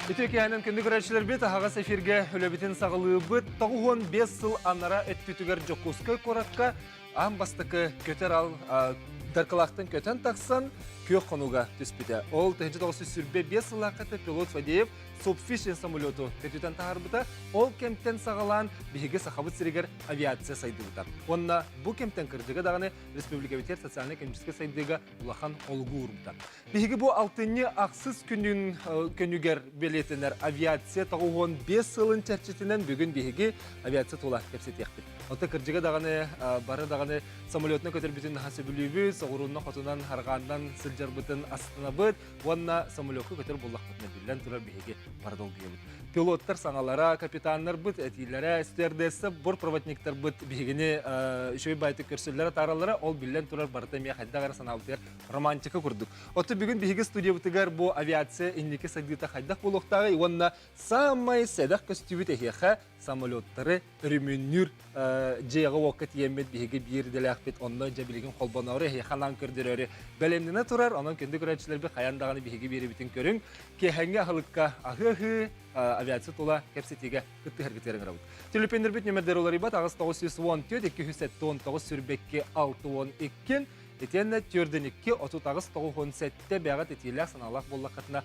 Итекенин күнді көрәтшілер бет ағас эфирге үлебетін сағылығы бұд 5 сыл анара өттүтігер жоқуска қораққа ам бастықы көтер ал дарқалақтың көтен тақсан көк қонуға түспеді. Ол 1905 сылаққаты пилот Фадеев Субфишен самолету көтетен тағарбыта, ол кемттен сағалан бігіге сақабыт сірегер авиация сайдығыта. Онна бұл кемттен кірдігі дағаны Республика Ветер социально-экономический сайдыға ұлақан олғы ұрымта. Бігіге бұл алтыны ақсыз күнігер белетінер авиация тағуын 5 сылын чәрчетінен бүгін бігіге авиация тола кепсет еқпет. Оты кірдігі дағаны бары дағаны самолетіне көтер бүтін нахасы бүлібі, сағырунна қотынан харғандан сылжар бұтын астына бұд, онна самолетке көтер болақ бұтына білден тұрар бігіге бардол бүйемін. Пилоттар саңалара, капитанлар бұд, әтейлері, стюардесі, бұр проводниктар бұд бігіне үшөй байты көрсілері таралары, ол білден тұрар бардамия қайдағары саналытыр романтика күрдік. Оты бүгін бігіге студия бұтығар бұл авиация иннеке сагдыта қайдақ болуқтағы, онна самай сәдақ көстюбіт әхеға самолеттары үріміннүр жеға уақыт еммет бігіге бейірделі ақпет, онна жабілеген қолбанауыры әхеқанан көрдірері бәлемдіні тұрар, онын көнді көрәтшілербі қаяндағаны бігіге бері бітін көрің, кехәңге ақылыққа ағы авиация тола кәпсетеге күтті әргетерін рауд. Телепендер бүт нөмірдер олар ибат, ағыз 914, 279 сүрбекке 612, Етенне түрдінікке 30-97 бәғат етелік саналақ болла қатына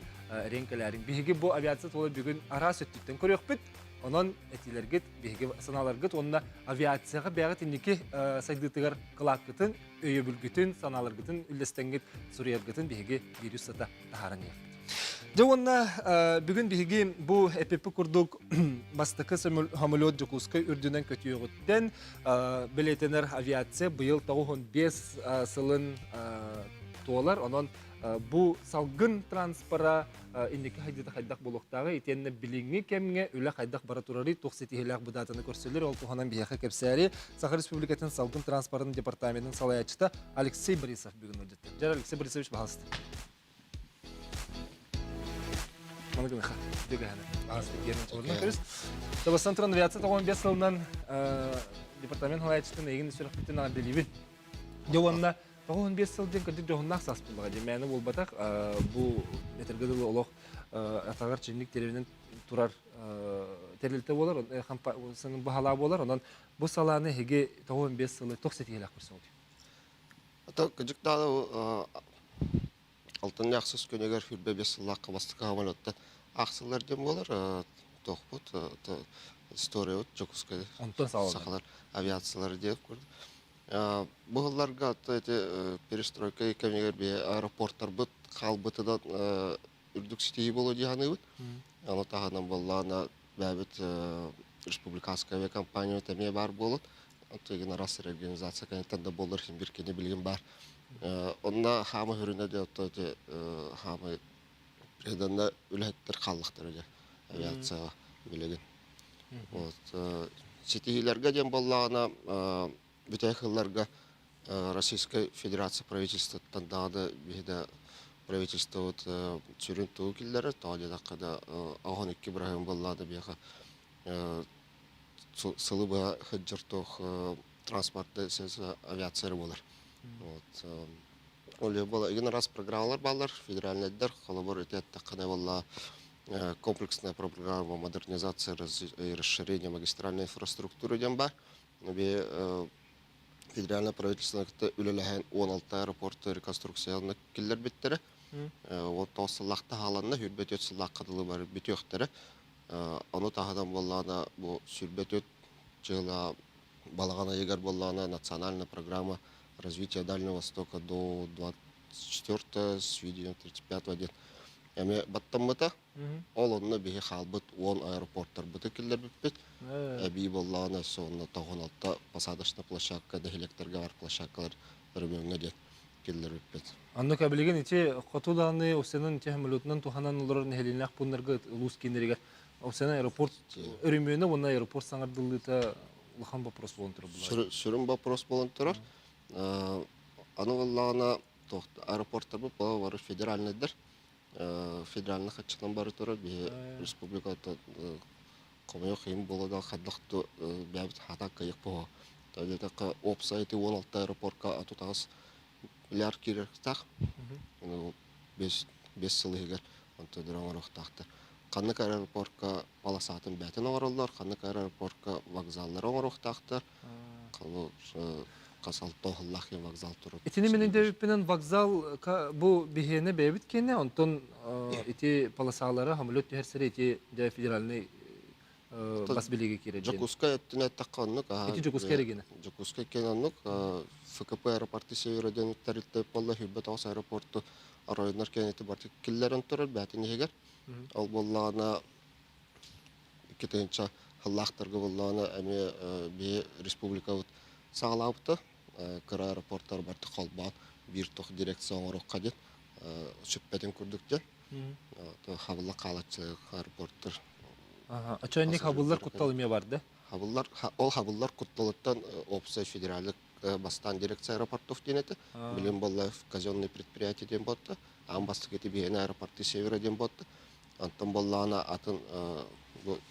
ренкелерін. Бігіге бұл авиация толы бүгін ара сөттіктен көрек біт, онын етелергет, бігіге саналаргет, онына авиацияға бәғат енеке сайдытығар қылақ күтін, өйе бүлгітін, саналаргетін, үлестенгет, сүрергетін бігіге вирус сата тағаран ек. Жауынна бүгін бігіге бұл әпепі күрдік бастықы самолет жүкусқа үрдінен көтіе ғыттен білетенер авиация бұйыл 5 сылын туалар. Онын бұл салғын транспора индекі қайдыда қайдақ болуқтағы етеніне біліңі кәміңе өлі қайдақ бара тұрары 97-ләқ бұдатыны көрселер. Ол туғанан бияқы кәпсәрі Сахар Республикатын салғын транспорын департаментінің салаячыта Алексей Борисов бүгін өдетті. Жар Алексей Борисович бағалысты. Малыгыныха, деганы. Аспект ерін тұрдың көріс. Табастан тұран авиация 15 сылынан департамент халайчытын егін сүрік біттен ағар делейбін. Жауанна 15 сылден көрдік жоғыннақ сас бұлға. Демәні ол батақ бұл метергіділі олық атағар ченлік теревінен тұрар терлілті болар, сының бағала болар. Онан бұл саланы еге 15 сылы 97 елақ көрсін олды. Алтын яқсыз көнегер хүрбе 5 сыллаққа бастықы ғамалаттан ақсылар дем болар, тоқпыт, история өт, жокускай сақалар, авиациялар деп көрді. Бұғыларға перестройка екемегер бе аэропорттар бұд, қал бұтыдан үрдік сетейі болу дейханы өт. Аны тағынан болуына бәбіт республикасқа авиакомпания өтеме бар болуд. Тегін арасы организация кәнеттен де болыр, бір кені білген бар. Онна хамы хүріне де өтті хамы преданда үләттер қаллықтыр өде авиацияға білеген. Сетейлерге дем болағына бүтәйқыларға Российская Федерация правительствоттан дағады бейді правительство түрін тұғы келдері, тағады дақыда ағын үкі бірағын болағады бейға сылы бұға хүджіртоқ транспортты авиациялар болар. Оле бола еген раз программалар балар, федеральныйдар, қолабор өтетті қыдай бола комплексная программа модернизации и расширения магистральной инфраструктуры дем бар. Федеральное правительство үлеләген 16 аэропорты реконструкцияларына келдер біттері. Вот тоғысылақта халанына хүрбет өт сылақ қадылы бар біті өқтері. Оны тағадан болағына сүрбет өт жыла балағана егер болағына национальная программа развития Дальнего Востока до 24 с видео 35 ден. Әме баттамыта, ол онына бейі қалбыт 10 аэропорттар бұты келдер бітпет. Әбей болағына соңына 96 посадочный площадка, дәхелектерге бар площадкалар бірбеміне ден келдер бітпет. Анны кәбілеген ете қотуданы осының тәхімілетінің туғанан оларын әхелінақ бұнларға ұлыс кендерегер. Осының аэропорт үрімені, оны аэропорт саңардылыта ұлған вопрос болын тұрыр. Сүрін вопрос болын тұрыр. Аны олағына аэропорттар бұл бары федеральныйдыр. Федеральный қатшылан бары тұрыр. Республиката қомайы қиын болудан қадлықты бәбіт хатақ қайық бұға. Тәулетіқі опсайты 16 аэропортқа атутағыз миллиард керер тақ. 5 сылы егер. Онты дұран орық тақтыр. Каннык аэропортка полосатын бәтін оңырылар, Каннык аэропортка вокзаллар оңырықтақтар. Қалу қасал тоғыллақ ен вокзал тұрып. Итини менен дебиппенен вокзал бу бихене бебит кене, онтон ити полосалары хамлет төхерсері ити федеральный бас билеге кире. Жакуска еттіне таққанлық. Ити Жакуска ерегені? Жакуска кенанлық. ФКП аэропорты североден тәрілтіп болла хүббет ағыс аэропорты арайынар кенеті бартық киллерін тұрыр бәтін егер. Ол боллағына кетенча халлақтырғы боллағына әме бе республика сағалауыпты. Кыр аэропорттар бартық қалбан бір тоқ дирекция оңырық қадет сүппәден күрдікте. Хабылла қалатчылық аэропорттар. Ачайник хабыллар құтталымия барды? Ол хабыллар құтталыттан опция федералдық бастан дирекция аэропортов денеті. Білім болла казенный предприятие ден ботты. Амбастық еті бейін аэропорты севера ден ботты. Антон боллағына атын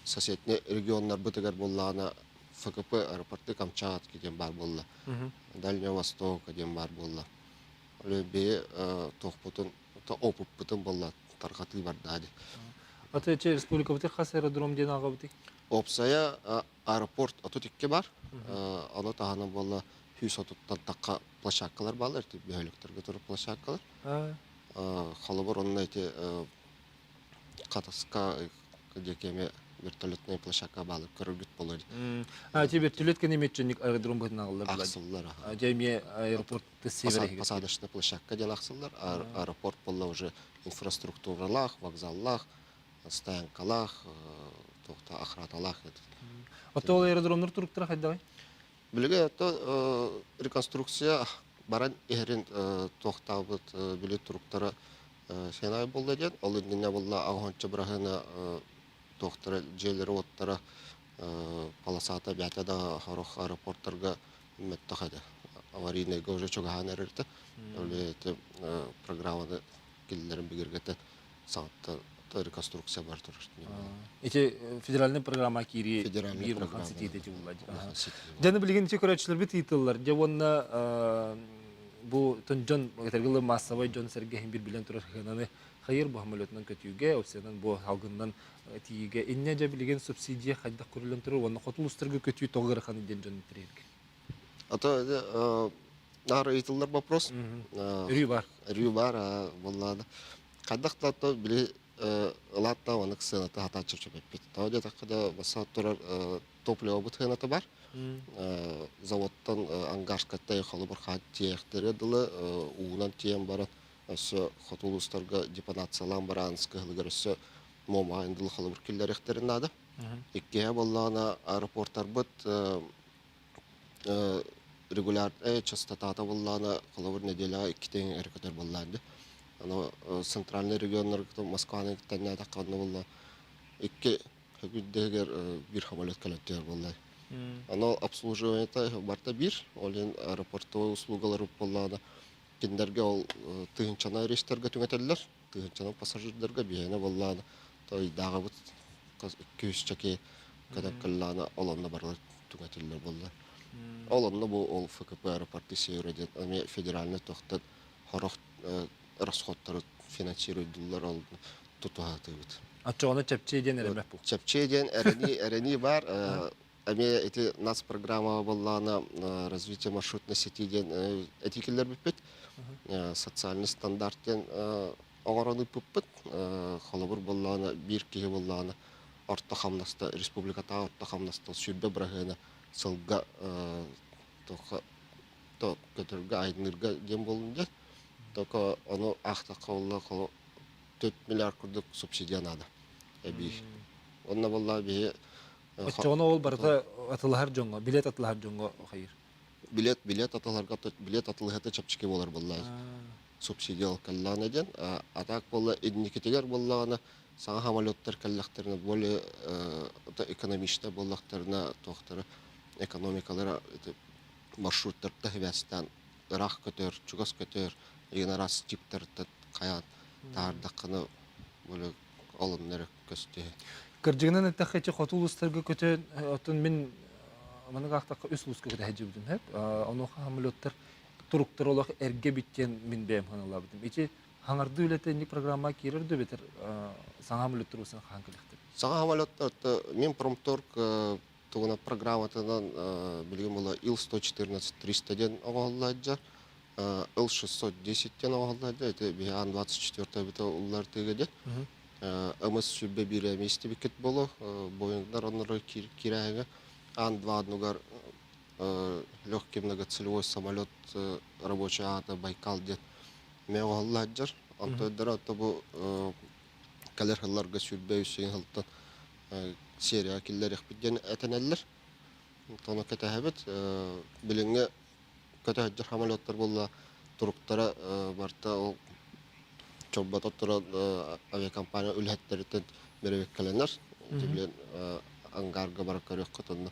соседне регионлар бұтығар боллағына ФКП аэропорты Камчатки ден бар болла. Дальний Восток ден бар болла. Оле бе тоқпытын, опып бұтын болла тарқаты бар дади. Аты че республика бұтық қас аэродром ден аға бұтық? Опсая аэропорт отутикке бар. Аны тағаны болла хүйс отуттан таққа площадкалар балар, бөхіліктерге тұрып площадкалар. Қалыбыр оның әйте қатысқа декеме вертолетная площадка балып көрілгіт болады. Те вертолетке неметченник аэродром бұтын ағылар? Ақсыллар. Деме аэропортты север егер? Посадочная площадка ден ақсыллар. Аэропорт болла уже инфраструктуралақ, вокзаллақ, стоянкалақ, тоқта охраталақ. Аты ол аэродромнар тұрықтыра қайдағай? Білігі әтті реконструкция баран егерін тоқтабыт білі тұрықтары сенай болды ден. Ол үндіне болла ағуанчы бірағына тоқтары жерлері оттары полосата бәтеді ғаруқ аэропорттарға үмметті қайды. Аварийныйға уже чоғаған әрірді. Оле программаны келілерін бігергеті сағытты реконструкция бар тұрышты. Эти федеральный программа кири Федеральный программа. Жаны білген ете көрәтшілер бі тийтылар. Жауанна бұл тұнжан ғытарғылы массовай жон сәргейін бір білен тұрар қағананы қайыр бұл хамалетінен көтіуге, өсенен бұл халғыннан тиіге. Инне жа білген субсидия қайдақ көрілен тұрар, оны қотыл ұстырғы көтіу тоғыр қаны ден жон тірерге. Ата, нары етілдер вопрос. Үрүй бар. Үрүй бар, боллады. Қайдақтаты біле Латта оны кісенаты хата чөпчөп етпейді. Тауде тақыда баса тұрар топливо бұтқенаты бар. Заводтан ангашкаттай қалы бір қад тиектері дылы, уғынан тиен барын. Өсі қотулыстарға депонациялан баран скығылығыр өсі момайын дылы қалы бір келдер ектерін ады. Иккеге болағына аэропорттар бұт регуляр частотата болағына қалы бір неделя иккетен әрекетер болағынды. Центральный регионlar Москваның тәнне таққаны болды. Икке хүгіддегер бір хамалет кәлеттер болды. Ана обслуживаниета барта бір, олен аэропортовый услугалар болды. Кендерге ол тыгынчана рейстерге түңетелер, тыгынчана пассажирдерге бейіне болды. Той дағы бұт көз чәке кәдәккілланы оланна барлар түңетелер болды. Оланна бұл ол ФКП аэропорты севереден, әме федеральный тоқтын хорақ расходтары финансируют доллар алды тутуаты бит. Ачоны чепчеден эремек бу. Чепчеден эрени бар. Аме эти нас программа боллана развитие маршрутной сети ден этикелер бит. Социальный стандарттен оңораны пуппут. Халыбыр боллана бир кие боллана орта хамнаста республиката орта хамнаста сүрбе брагына сылга то көтөргө айдынырга дем болунда. Только оно ахтақалла 4 миллиард күрдік субсидия нады. Онна болла бе... Очоны ол барда атылығар жоңға, билет атылығар жоңға қайыр? Билет атыларға, билет атылығаты чапчыке болар болла. Субсидия каллан еден. Атақ болла едінекетегер боллағына саңа хамалеттер каллақтарына более экономичті боллақтарына тоқтары экономикалары маршруттарда хевестен Ирақ көтер, Чугас көтер, егін арасы типтерді қаян тағардаққыны бөлі олынлары көсті. Кіржігінен әттәққечі қотыл ұстарға көтен, отын мен маның ақтаққа өс ұлысқа көті әжі бұдым. Онуға хамылеттер тұрықтар олақ әрге біттен мен бәйім қаналар бұдым. Ече хаңарды үлетенник программа кирер дөбетер саңам үлеттірусын хаңкілікті. Саңа хамалеттар мен промторг тугуна программатынан билген була Ил-114-300 оголладжар, Ил-610 оголладжар, это биан 24 бите уллар тегеде. Ымыз сүрбе бире месте бикет болу, боюңдар оннары кирәһәгә. Ан-2 нугар легкий многоцелевой самолет рабочий ата Байкал дет. Мен оголладжар, антойдара табу калерхаларга сүрбе үсен халтан серия киллер ихбиден әтәнәлләр. Тоны кәтәһәбет билеңгә кәтәһәҗәр хамалоттар булла туруктара барта ул чорбата тора авиакомпания үлһәттердән беребек календар. Дибелән ангарга барып көрәк кытынды.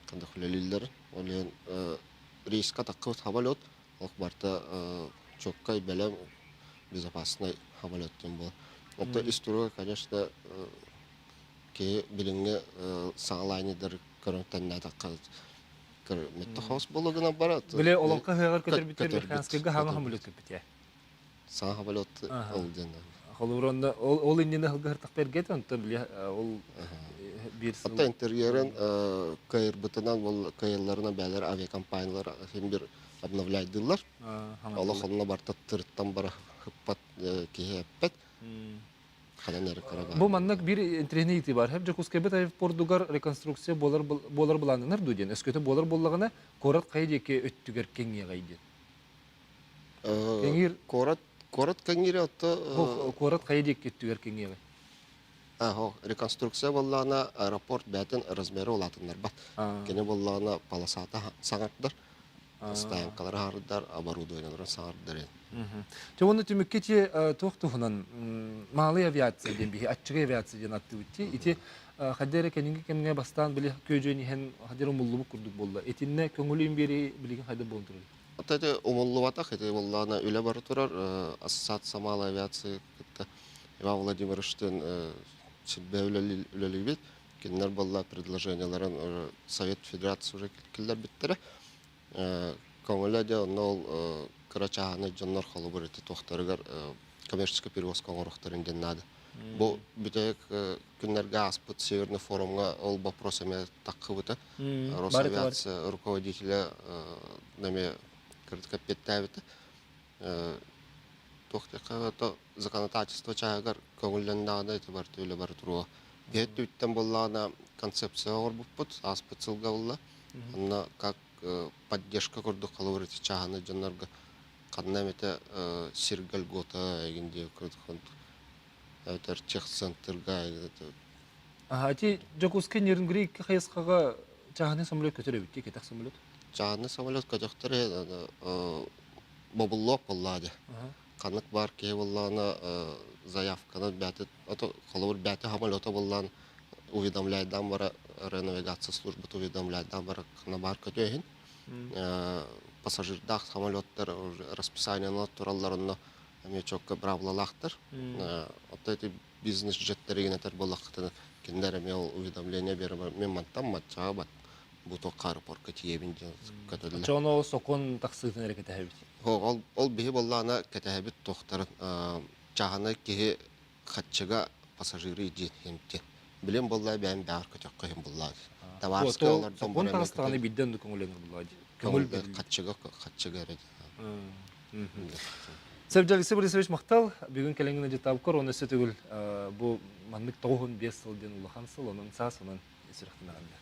Кандай хулелиләр. Олен рейска таккы хамалот. Ул барта чоккай беләм безопасный хамалот тем был. Это история, конечно, ке билинге саалайнидер көрөңтәннә таккы меттахос булыгына барат. Биле олонка хыгыр көтөр битер механскага хаңа хамылык битә. Саң хамалот ул ден. Холуронда ол инне хыгыр такбергет онта биле ол бир сыл. Ата интерьерен кайыр бутынан бул кайырларына бәлер авиакомпаниялар һәм бир обновляйдылар. Аллах онна барта тырттан бара хыппат киһәппет. Бу маннак бир интернети бар. Һәм Жакускебет Португал реконструкция болар буланнар дуден. Эскөтө болар буллагына корат кайдеке өттүгер кеңге гайды. Кеңир корат кеңире отто корат кайдеке өттүгер кеңге. Реконструкция боллана аэропорт бәтен размеры олатыннар бат. Кене боллана полосата саңарттар. Стоянкалар хардар, оборудованиялар саңардар. Жонны түмүккети тохтухунан малый авиация ден бихи аччыга авиация ден атты үтти. Ити хаддере кенинге кемге бастан биле көжөни хен хаддер умуллубу курдук болду. Этинне көңүлүн бери билген хайда болдур. Атады умуллубата хете боллана үле бары турар ассоциация малый авиация кытта Иван Владимировичтен силбе үлелибит. Киннер болла предложенияларын Совет Федерации уже киллер биттере. Көңүлөдө нол Карачаны жоннор холу бирти тохтарыгар коммерческий перевозка орохтарын деннады. Бу битек күннәргә аспыт северный форумга ол вопросами таккыбыта. Росавиация руководителя нами кырткапеттәбите. Тохтыка то законодательство чагар көңүлләндә этибар төле бар туру. Беттүттен боллана концепция орбуппут аспыт сылгавла. Анна как поддержка курдук калырыты чаганы жоннорга Каннамете Сиргаль Гота эгинде кырдыхан. Это техцентрга. Ати Жакуске Нернгрик хайскага чаганы самолет көтөрө битти кетак самолет. Чаганы самолет көтөктөрө бабуллоп боллады. Канык бар ке болланы заявканы бәте ото калыр бәте самолета боллан уведомляйдан бара навигация службы уведомляйдан бара кана бар көтөһин. Пассажирдах самолеттер расписание туралларында мечокка бравлалахтыр. Вот эти бизнес-джеттерге нетер боллактын киндер мел уведомление берем мен мантам матчабат буток аэропортка тиебин көтөлдү. Чоно сокон таксытын әрекет әбит. Ол бихи боллана кетебит тохтар чаганы ки хатчыга пассажиры жетемти. Билем болла бәм бәр көтөк кыйын болла. Таварскалар сокон тастаны бидден көңүлөнөр булла. Көңүл хатчыга рет. Сәбдәл Алексей Борисович Мактал бүгүн келеңгене жетабкор оны сөтүгүл бу маннык 95 жылдан улахан сыл онун сасынын сүрөктөнөгөндө.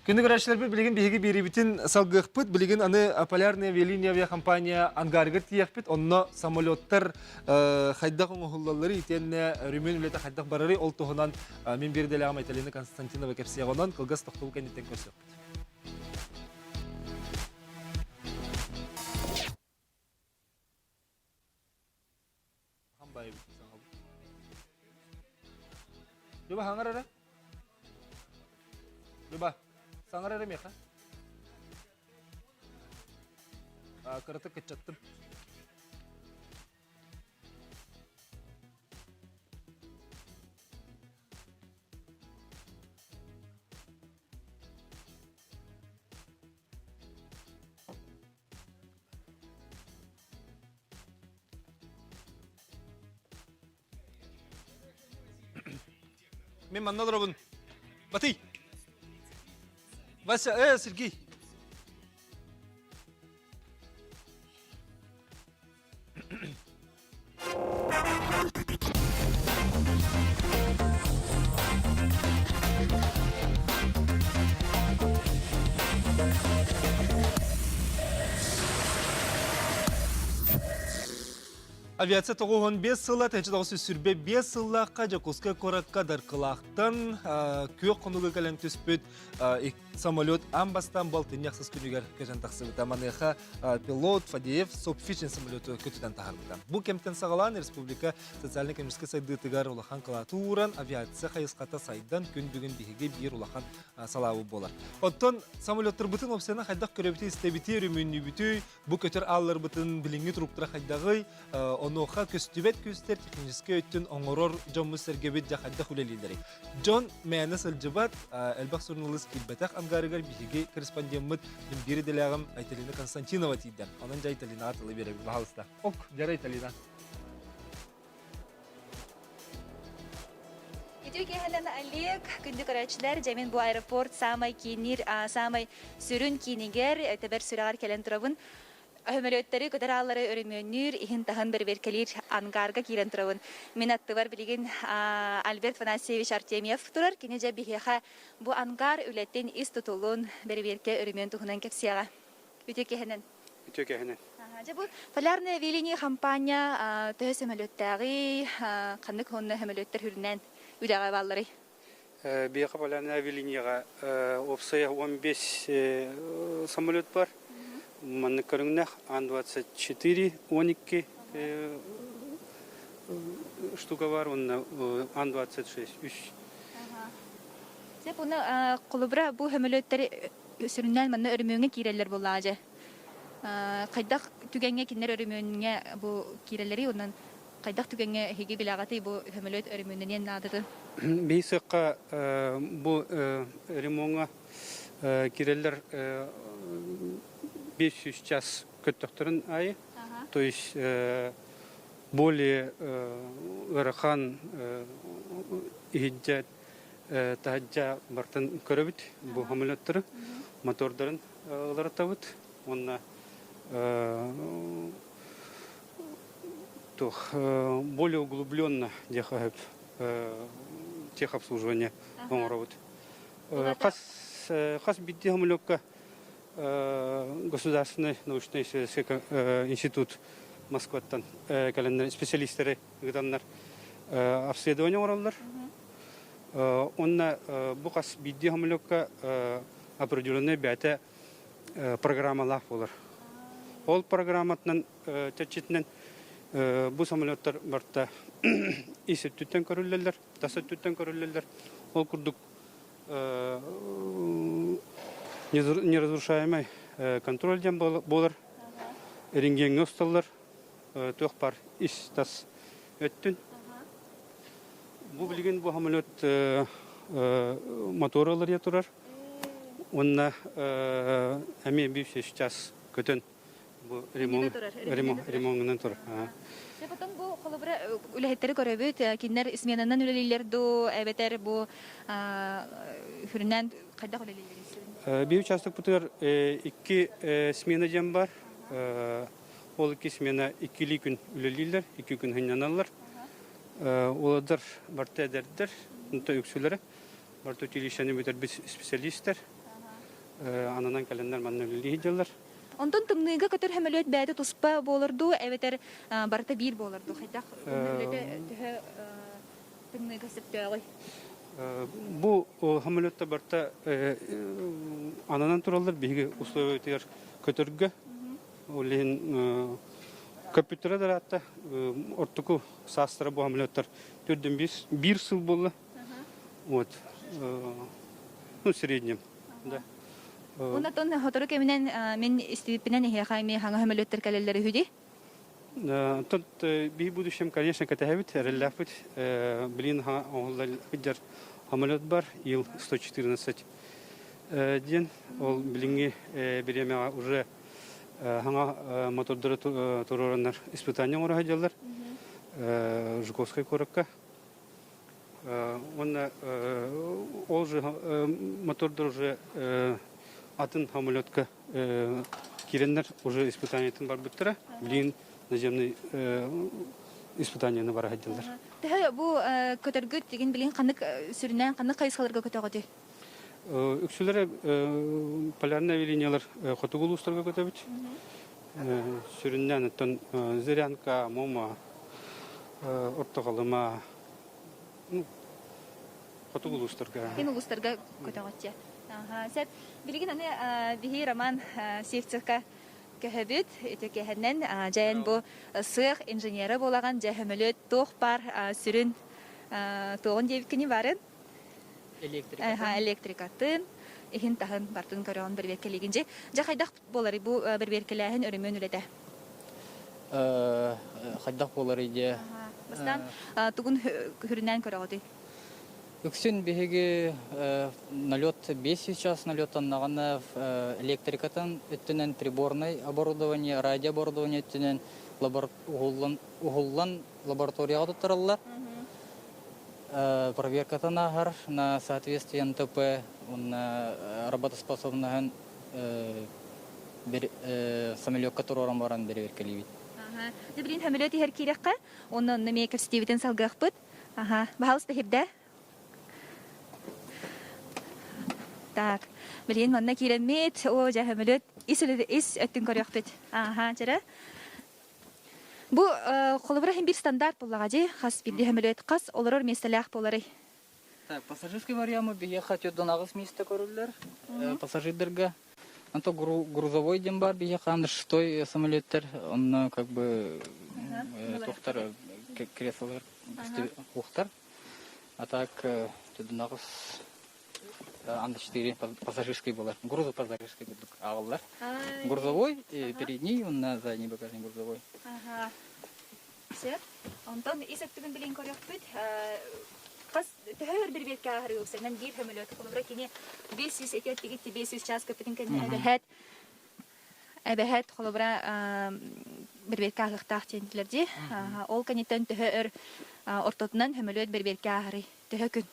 Күндү көрәчләр билген биһиги берибитин салгыхпыт билген аны полярная авиалиния авиакомпания ангаргыр тиякпит онно самолеттер хайдак оңгуллары итенне рүмөн үлете хайдак барары ол тогунан мен берделе ама Италияны Константинова Керсиягонан кылгас токтуу кенеттен көрсөк. Coba hangar ada? Coba sangar ada mereka? Kereta kecetem. мен манналарабын. Батый. Вася, Сергей. Авиация тоғуын 5 сылла, тәчі сүрбе 5 сыллаққа Жакуска коракка дарқылақтан көк қонуғы кәлін түспет самолет амбастан балтын яқсыз күнігер көжен тақсыбыта манеха пилот Фадеев Сопфичен самолеты көтіден тағарбыта. Бұл кемптен сағалан Республика социально-экономический сайдытығар улахан қалатуыран авиация қайысқата сайдан күн бүгін бігеге бір улахан салауы болар. Оттон самолеттер бұтын опсияна қайдақ көребіті істебіті өрімінні бүті, бұл көтер аллар бұтын біліңі тұруптыра қайдағый, оноха көстүбет көстер технический өттін оңорор Джон Муссергебет жақайда хүлелелері. Джон мәні сылжыбат, әлбақ сұрнылыз келбетақ ангарыгар бігеге корреспондентмыт мен бері делағым Айталина Константинова тейден. Онын жа Айталина атылы бере бағалыста. Ок, жара Айталина. Идеге хәлән Олег, күнді көрәчілер, жәмен бұл аэропорт самай кейінер, самай сүрін кейінігер, әтебер сүрағар кәлен тұрабын. Hömölötteri көтер аллары өрімөннүр, ихин тахын бір-беркелер ангарга кирен тұрабын. Мен атты бар білген Альберт Фанасьевич Артемьев тұрар. Кене жа бігеға бұл ангар үлеттен іс тұтылын бір-берке өрімөн тұхынан кепсияға. Үтеке хәнен? Үтеке хәнен. Бұл полярная велиния компания төһө hömölöттәғи, қандық онны hömölöттер хүрінен үләға баллары. Бияқа полярная велинияға опсая 15 самолет бар. Манны көріңнәқ Ан-24, 12 штука бар, онна Ан-26, 3. Бұны құлыбыра бұл хөмөлөттері сүріннен манны өрімөңе кирелер бұл ағажы. Қайдақ түгенге кенер өрімөңе бұл кирелері, онын қайдақ түгенге хеге білағаты бұл хөмөлөт өрімөңнен надыды? Бейсіққа бұл өрімөңе кирелер 500 час көттіқтірін айы. То есть более ұрықан ихиджат тахаджа бартын көрібіт бұл хамилеттері, мотордарын ұларатабыт. Онна более углубленно техобслуживание оңырабыт. Қас битті хамилекка Государственный научно-исследовательский институт Москваттан специалисттері ғыданлар обследование оралдар. Онна бұқас бидді хамилекка определенный бәті программалар болар. Ол программатынан тәтчетінен бұл самолеттар барта есет түттен көрілелер, тасет түттен көрілелер. Ол күрдік неразрушаемый контрольден болар. Рентгенге ұсталар. Төқ бар ис тас өттін. Бұл білген бұл хамилет моторлар етурар. Онна әме бейші час көтін ремонғынан тұр. Потом бұл қолыбыра үләхеттері көрөбіт, кендер сменанан үлелейлерді, әбетер бұл хүрінен қайдақ үлелейлері? Бей участок бұтыр 2 смена жем бар. Ол 2 смена 2 күн үлелейлер, 2 күн хыннаналар. Оладыр барты әдердер, ұнта өксілері. Барты өтелешені бөтер біз специалистер. Ананан кәленler манны үлелейділер. Онтон тымныйга көтөр хөмөлөт бәді туспа болырду, әветер барта бир болырду. Хайдақ хөмөлөті тымныйга септөғой. Бұл хөмөлөтті барта ананан туралар бейгі условия өтегер көтөргі. Олейін компьютера даратта ортуку састыры бұл хөмөлөттер түрден бір сыл болды. Вот. Ну, среднем. Да. Онатон хотору кеминен мен истибипинен ихяхайми ханга хөмөлөттер кәлелері хүди? Тут бей будущем, конечно, катахабит, релляфит. Блин, оғылдар хыджар хөмөлөт бар, ил 114 ден. Ол блинге береме уже ханга мотордары туруранар испытания оры хаджалар. Жуковская коракка. Он ол же мотордор уже атын самолетка киреннер уже испытаниятын бар буттара. Блин, наземный испытания на барахаддылар. Тәһә бу көтәргөт деген билин канык сүрүнән канык кайсаларга көтөгөдү. Үксүләре полярный авиалиниялар Хотугулустарга көтөбүт. Сүрүннән тон Зырянка, Мома, Ортоголыма, Хотугулустарга. Ин улустарга көтөгөтчә. Сәп билген аны бихи роман севцика көһөбүт этекеһеннән жайын бу сык инженеры болаган жаһөмөлөт тох бар сүрүн тогон дебикини барын. Электрикатын ихин таһын бартын көрөгөн бир беркелигинже жакайдак болары бу бир беркеләһен өрөмөн үләдә. Хайдак болар иде. Бастан тугун хүрүнән көрөгөдү. Үксүн биһиги налет 500 час налеттан нагана электрикатын өттүнен приборный оборудование, радио оборудование өттүнен угуллан лабораторияга тураллар. Проверкатан агар на соответствие НТП, он работоспособный самолет, который рамаран берекелибит. Дебрин хамилети хер кирекка, он намекер стивитен салгахпыт. Бахалста хибдә. Так, блин, манна киремет, о жаһамилет, ис өттүн көрөкпүт. Жара. Бу холобрахим бир стандарт буллагаҗы, хас бирди хамилет кас, олорор местелях болары. Так, пассажирский вариант биехать до нагыз места коруллар. Пассажирдерга. Анто грузовой дембар биехан шестой самолеттер, он как бы тохтар креслолар ухтар. А так до нагыз анда 4 пассажирский булар. Грузопассажирский будут аллар. Грузовой передний, он на задний багажник грузовой. Все. Антон исәктеген белән көрәкпүт. Кас тәһәр бер бер кәһәр юксәнән бир хамилет холобра кини 500 этет тигит 500 час көпитен кәне әбәһәт холобра бер бер кәһәр тахтенләрдә. Ол канитен тәһәр ортотнан хамилет бер бер кәһәр тәһәкүн.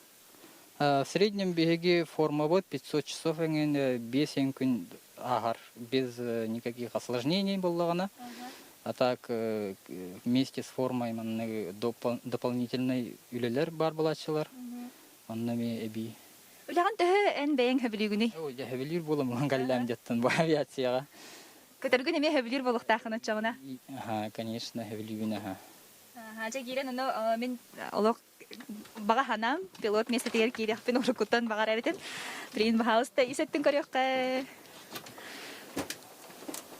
В среднем беге форма вот 500 часов, 5 күн агар, без никаких осложнений было. А так вместе с формой дополнительный үлелер бар булачылар. Оннами эби. Улаган тәһә эн бәйән хәбилигүни. Ой, я хәбилир булам галлам деттен бу авиацияга. Көтәргүн эме хәбилир булык тахына чагына. Конечно, хәбилигүнә. Жагирен аны мен олок бага ханам пилот месте тегер кирәкпен урукуттан багар әретеп. Брин бахауста исәттен көрәккә.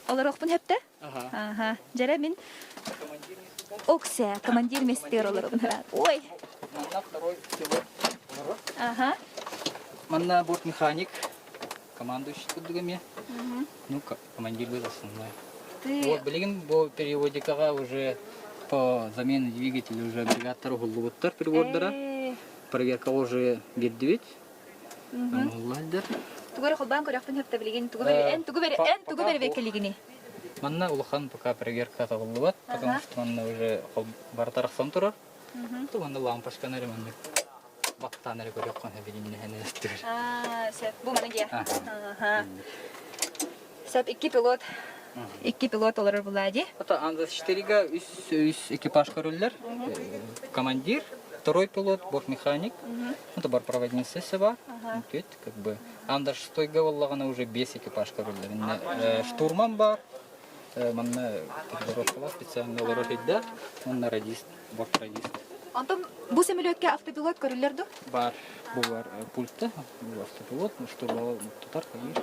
Олар окпун хәптә? Жара мен Окса, командир местер оларым. Ой. Манна второй пилот. Манна борт механик. Командующий кудыгами. Ну, командир был основной. Вот, блин, по переводикага уже по замене двигателя уже агрегатор гуллуттар переводдара. Проверка уже беддивит. Гуллалдар. Тугар холбан көрәкпен хәптә билген. Тугар векелигини. Манна улахан пока проверка тагыллыбат, потому что манна уже бартарак сон турар. То манна лампочка нари манна баттанары көрөккөн хәбилинне хәнәстер. Сәп бу манга. Сәп 2 пилот. 2 пилот олар булади. Ата анда 4-га үс экипаж көрүлләр. Командир, второй пилот, бортмеханик. Это бар проводница бар. Тут как бы анда 6-га валлагана уже без экипаж көрүлләр. Штурман бар. Манна подготовка специально лорохидда, манна радист, бортрадист. Антон бу самолетке автопилот көрүлөрдү? Бар, бу бар пультта, бу автопилот, штурмовой тутар, конечно.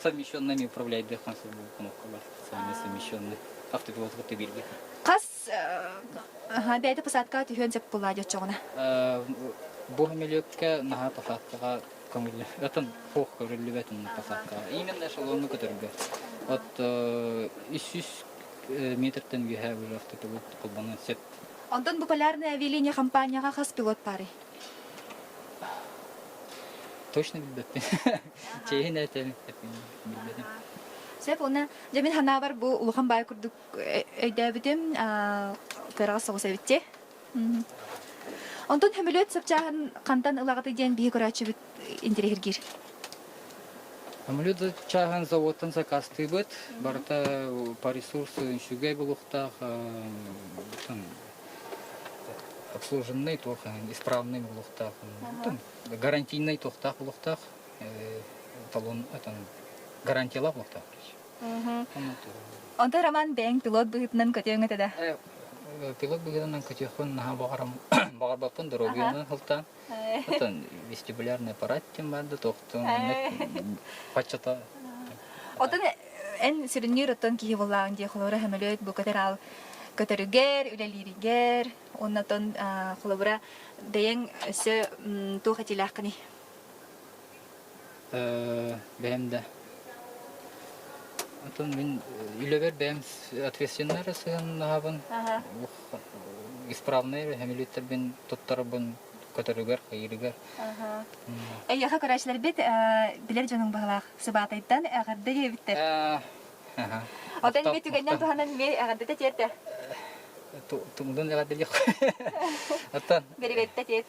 Совмещенными управляет дыханцев кнопкалар, совмещенный автопилот вот и бирги. Кас бәйдә посадка түйөн сеп була жочогына. Бу самолетке наха посадкага көңүлле. Атын фох көрүлүбөтүн посадка. Именно эшелонну көтөргө. Вот 300 метрден геһә уже автопилот кулланып сеп. Антон бу полярная авиалиния компанияга хас пилот бары. Точно билбетти. Чейин әйтәм. Сеп оны жамин хана бар бу улухан бай курдук өйдәбидем, операция соғыс әбитте. Онтон хөмөлөт сапчаһын кантан ылагаты диэн бии көрәчү бит интерегир. Самолет чахан заводтан закасты бит. Барта по ресурсу шугай булухтах обслуженный тоха, исправный булухтах. Гарантийный тохтах булухтах. Талон это гарантиялар булухтах. Онтон Роман бэң пилот быгытынан көтөңө да. Пилот быгытынан көтөхөн наха багарам багарбапын дорогынан хылтан. Это вестибулярный аппарат тем барды тохтун пачата. Отон эн сүрүннүр оттон кии боллагын дие холора хөмөлөт бу көтөрал көтөрүгер, үлелиригер, оннотон холобура бэң өсө тухатилакыни. Бэмде. Отон мен үлебер бэм ответственный сын хабын. Исправный хөмөлөттөр бен тоттарбын көтөрүгер, кайрыгер. Яха көрәчләр бит билер җаның баглак сыбатайдан агырды дибиттер. Отан бит түгәннән туханан ме агырды тәтә. Тумдан агырды юк. Аттан Беребет тәтә.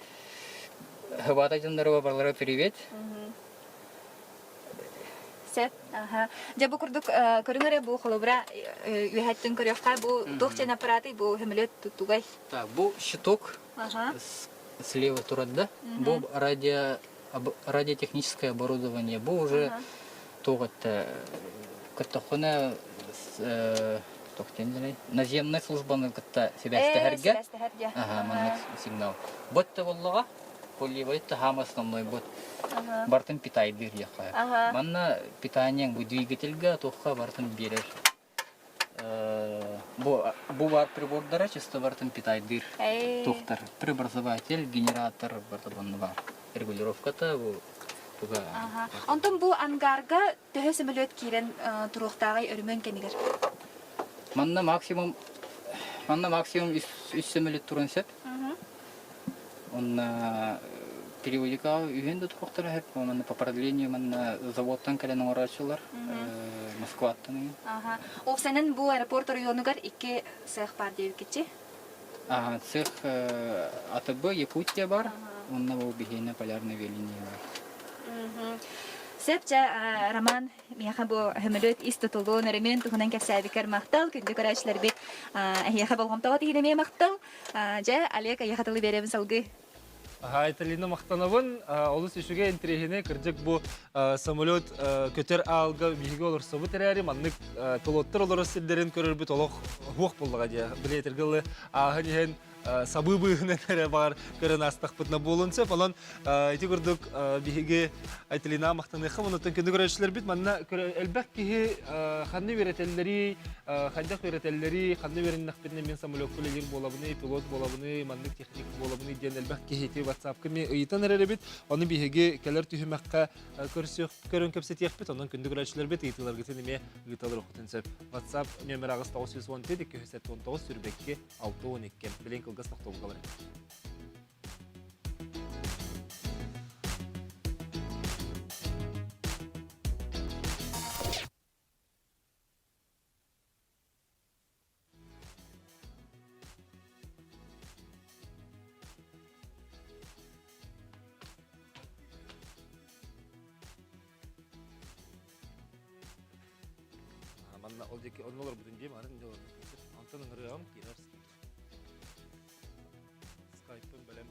хабатайданнары барлары привет. Сәт, Жабу курдук көрүңөрө бу холобра үһәттен көрөккә бу тохчан аппараты бу хөмөлөт тугай. Так, бу щиток. Слева турада. Бу радиотехническое оборудование. Бу уже тогат каттахона наземная служба катта себя стахарга. Маннык сигнал. Ботта боллага поливает хам основной бот. Бартын питайдыр яха. Манна питаниең бу двигательга тохка бартын берер. Бу бар прибордары чисто бартын питайдыр. Тохтар. Преобразователь, генератор бартын бар. Регулировката бу туга. Онтон бу ангарга төһө сөмөлөт кирен туруктагы өрмөн кенигер. Манна максимум 3 сөмөлөт турын сеп. Он периодика үйенде тухтары хеп, манна по продлению манна заводтан келен орачылар. Москваттан. Ол сенен бу аэропорт районугар 2 цех бар деп кетчи. Цех АТБ Якутия бар. Онна бу бигене полярный веление бар. Сепча Роман мияха бу хөмөлөт истотолон ремент тухунан кәсәбикер мактал күндө көрәчләр бит яха болгомтага тигене мактал. Жа Олег яхатылы беребез алгы. Айталина мақтанабын, олыс үшіге интерегіне кірдік бұл самолет көтер алға бейгі олар собы тәрәрі, маннық пилоттар олар сілдерін көрір бүт олық хуқ болдыға де. Білетіргілі ағын еген сабы бұйығынан әрі бар көрін астық бұтына болынсы. Falan әйті көрдік бейгі Айталина мақтанықы, мұнытын күнді көрәшілер біт, манна әлбәк кейі қанны веретелері, қандақ веретелері, қанны верін нақпетіне мен самолет көлелер болабыны, пилот болабыны, маннық техник болабыны ден әлбәк кейі WhatsApp кеме ыйтан әрі бит, оны бейге кәлер түйімәққа көрін көпсет еқпет, онын күнді көрәшілер бит, ыйтылар кетен еме ыйталыр оқытын сөп. WhatsApp нөмір ағыз 917-219 сүрбекке 612. Білен кілгіз тақтауға барады. Oldaki onlar bütün değil mi? Anın diyor. Antanın rüyam girersin. Skype'ın bölümü.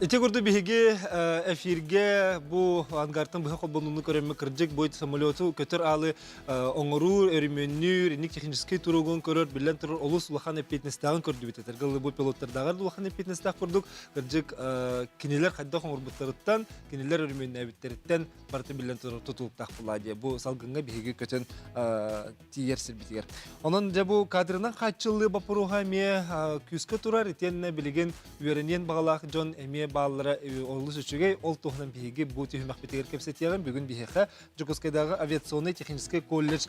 Ити көрді бігі эфирге бұл ангартын бұға қолбануны көремі кірджек бойты самолету көтір алы оңыру, өріменнер, инік технический тұрығын көрір, білен тұрыр олыс улахан әппетнестағын көрді бітетер. Гылы бұл пилоттардағыр улахан әппетнестақ көрдік, кірджек кенелер қайда қоңыр бұттарыттан, кенелер өріменні әбіттеріттен барты білен тұрыр тұтылып тақпыладе. Бұл салғынға бігі көтін тиерсір бітігер. Onun bu kadrından kaçıldığı bapuruha miye küske turar itenine bilgen üyerenen bağlaq John emiye bağlara olus üçüge ol tohnan bihigi bu tühümək bitiger kepsetiyen bugün bihiqa Jukoskaydağı aviasyonu texniski kollej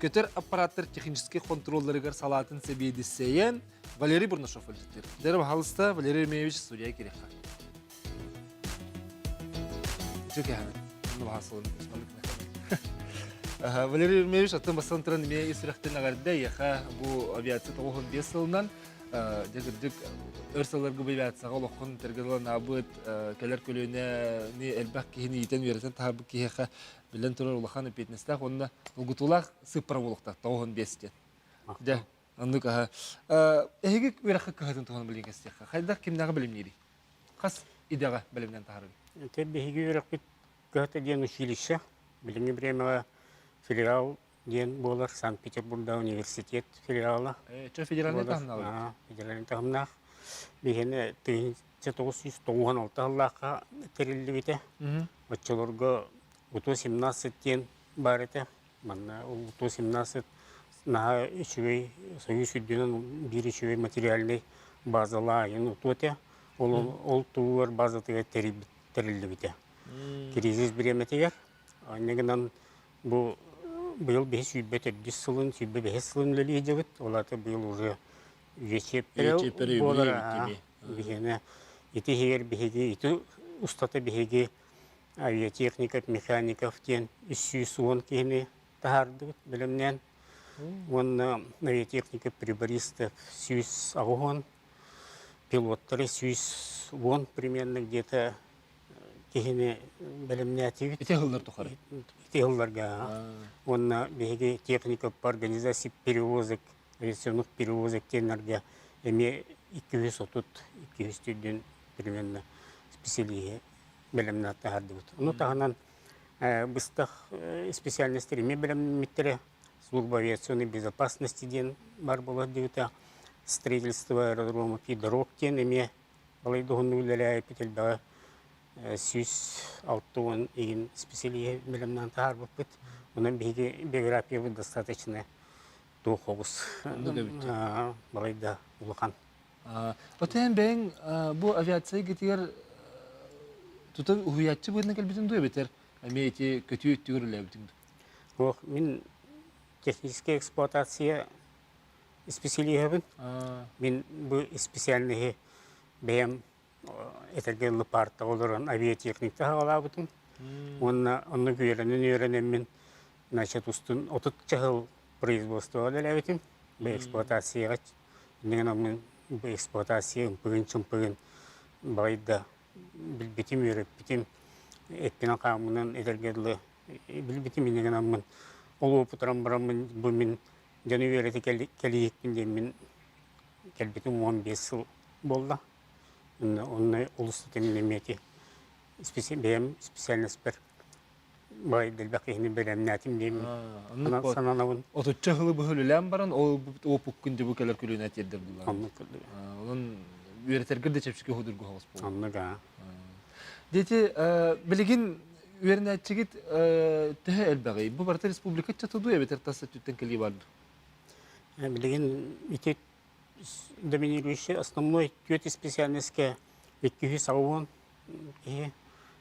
kötür apparatlar texniski kontrollarıgar salatın sebiydi seyen Valeri Burnaşov öldürdür. Derim halista Valeri Ermeyevich stüdyaya girekha. Çok yani. Bunu bahasılın. Валерий Ермевич, атын бастан тұран мен есіріқтен ағарды, еқа бұл авиация 95 жылынан дегірдік өрсаларға бұл авиацияға олыққын тергелі набыт, кәлер көліне әлбәқ кейіні етен веретен табы кейеқа білен тұрар олыққан өпетіністақ, онына ұлғытулақ сыппара олықтақ 95-тен. Де, андық аға. Әйгі өраққа күхатын тұғын білген кәстеққа. Қайдақ кемнағы білімнері? Қас идеға білімнен тағарығы? Әйгі өраққа күхаты ден училище, біліңі біремеға филиал ден болар, Санкт-Петербургда университет филиалы. Чо федеральный тағымнағы? Федеральный тағымнақ. Бігені 1996 жыллаққа тәрелі беті. Отчыларға УТО-17 ден бар еті. УТО-17 наға үшігей, Союз үдденін бір үшігей материальный базала айын ұтуыте. Ол туылар базатыға тәрелі беті. Кризис біреметегер. Негінен бұл был бе сүйбе тәрдіс сылын, сүйбе бе сылын лөлі едігіт. Олаты был уже ечепері болар. Бігені еті хегер бігеге, еті ұстаты бігеге авиатехников, механиков тен 310 кейіне тағардығыт білімнен. Оны авиатехников, прибористов 100 ағуын, пилоттары 110 примерно где-то кейіне білімне әтегіт. Ете ғылдар тұқары? Технология. Он беги техника по организации перевозок, авиационных перевозок тенерга, имея 200 студент примерно специалии белемна тахардут. Ну таханан быстах специальности ми белем миттере служба авиационной безопасности ден бар была диута строительство аэродромов и дорог тен имея балайдогон уляляя петельба Сүйс алтуын егін специалия білімнен тағар бұппыт. Оның биография бұл достаточно тоқоғыз. Балайда ұлыған. Отен бәң бұл авиация кетігер тұта ұхуятчы бұдына кәлбетін дуя бетер? Әме ете көті өттігір үлі әбітіңді? Мен техническая эксплуатация специалия бұн. Мен бұл специальные бәйім этергелі парта оларын авиатехникті ғалабытын. Оны көйерінен мен начат ұстын 30 жыл производство әләбетін. Бұл эксплуатацияға. Мен бұл эксплуатация үмпігін бағайда білбетім өріп бітім. Әтпен қамынан этергелі білбетім менеген ол опытырам барамын бұл мен жаны өреті кәлейекпінде мен кәлбетім 15 жыл болды. Онны улустатын немети бәйім специальность бір бай дәлбәк ехіне бәлемнәтім деймін. Сананауын. Отутча ғылы бұхыл үләм баран, ол опық күнде бұл кәлер көлігін әтелдер бұлар. Онны күлді. Onun üretергirde çepşike hudur guhavuz bu. Onны ға. Deti bilgin üretçigit tehe elbaği. Bu barta respublika çatıdu ya beter tasa tütten keli vardı. Білген ите доминирующий основной тёти специальностьке 200 ауын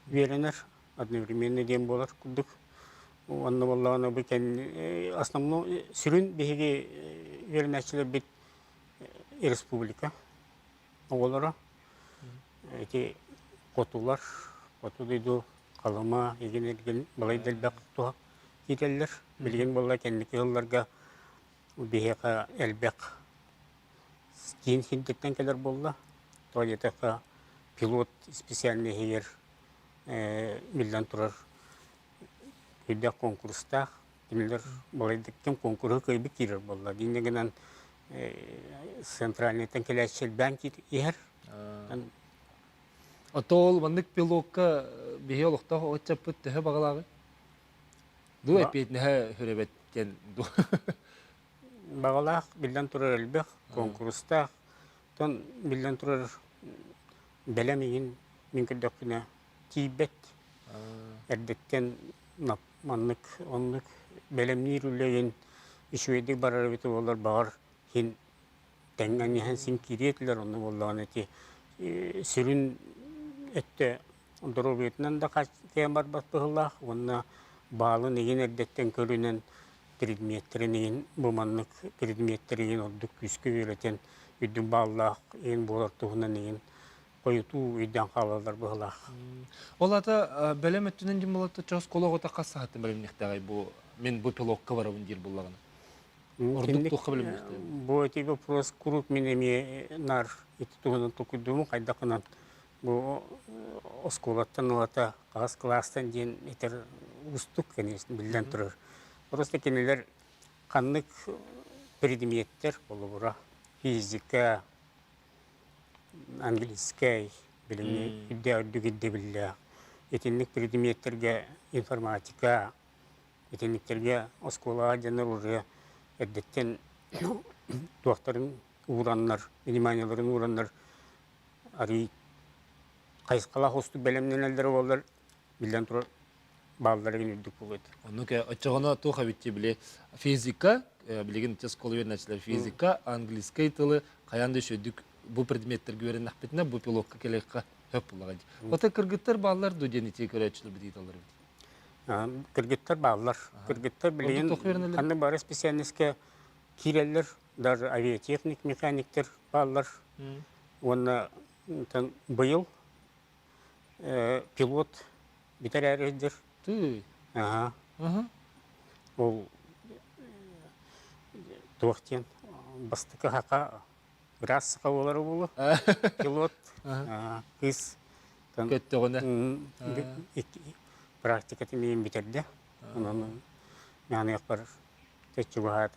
веренер одновременно дем болар күдік. Онны боллағына бекен основной сүрін беге веренерчілер бет республика. Олары эти котулар, коту дейду қалыма еген елген балай дәлбәк туға кетелер. Білген болла кәндік елларға беге әлбәк кейін хиндеттен келер болла. Тоғетеқа пилот специальный хейер милдан тұрар өйдәк конкурстақ. Демелер балайдықкен конкуры көйбі керер болла. Дейнегінен центральный тенкелячел банки егер. Отол маннык пилокка бихе олохта отчаппыт төһө багалагы. Ду эпет нәһә хүрәбәттен ду. Бағалақ билден тұрар әлбек конкурста тон билден тұрар бәлемейін мүмкіндікіне тейбет әрдеттен маннык оннык бәлемнер үлеген үшуедік барар беті олар бағар хен тәңген ехен син киретілер оны олаған әте сүрін әтті дұру бетінен да кәм бар батпығылақ онына бағалы неген әрдеттен көрінен предметтерин буманнык предметтерин ордук күскө беретен үйдүн баллах эн болартугунан эн коюту үйдөн калалар быгылах. Ол ата бәлем өттүнен жим болот чос колого та кассаатын белемнектагай бу мен бу пилокка барабын дир буллагына. Ордук тукка белемнекте. Бу эти вопрос куруп менеме нар ититугунан тукудум кайдакынан бу осколаттан ата кас класстан ден этер устук конечно билден турар. Просто кенелер каннык предметтер болура. Физика, английский, билими, үдде билля. Этинник предметтерге информатика, этинниктерге оскола жанар уже эддеттен туактарын ураннар, вниманияларын ураннар ари кайскала хосту белемнен элдер болар билден тур балдарын үддүк болот. Онука очогона туха битти биле физика, билеген тез колу началар физика, английский тылы каянды шөдүк бу предметтерге берен ахпетне бу пилокка келекка хөп булагы. Ота кыргыттар баллар дудени те көрөчүлөр бит алар. Кыргыттар баллар, кыргыттар билеген анны бары специальностьке киреллер, даже авиатехник, механиктер баллар. Онна быйыл пилот битәрәрдер. Ага. Ол туақтен бастықы хақа біраз сықа олары болу. Пилот, кыз. Көтті ғына. Практикаты мен битерді. Оның мәні яқпар тәтчі бұғады.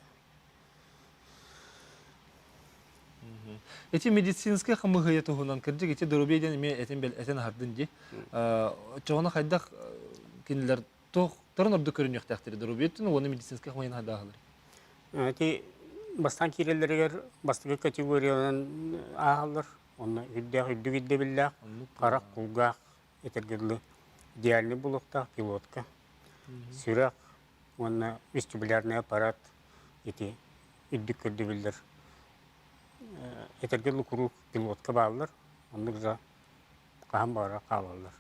Эти медицинские хамыгыя тугунан кырдык эти дөрүбейден эме этен хардын ди. Чогона хайдак кинилер тох торон орду көрүнөк тактыр дөрүбейден оны медицинские хамыгын хадагылар. Эти бастан киреллергер бастыгы категориянан аалар. Оны үддүгидде билля карак кулгак этергерлы идеальный булукта пилотка. Сүрак оны вестибулярный аппарат эти үддүккөрдү билдер. Этергерлы курук пилотка баллар, онды за кам бара калалар.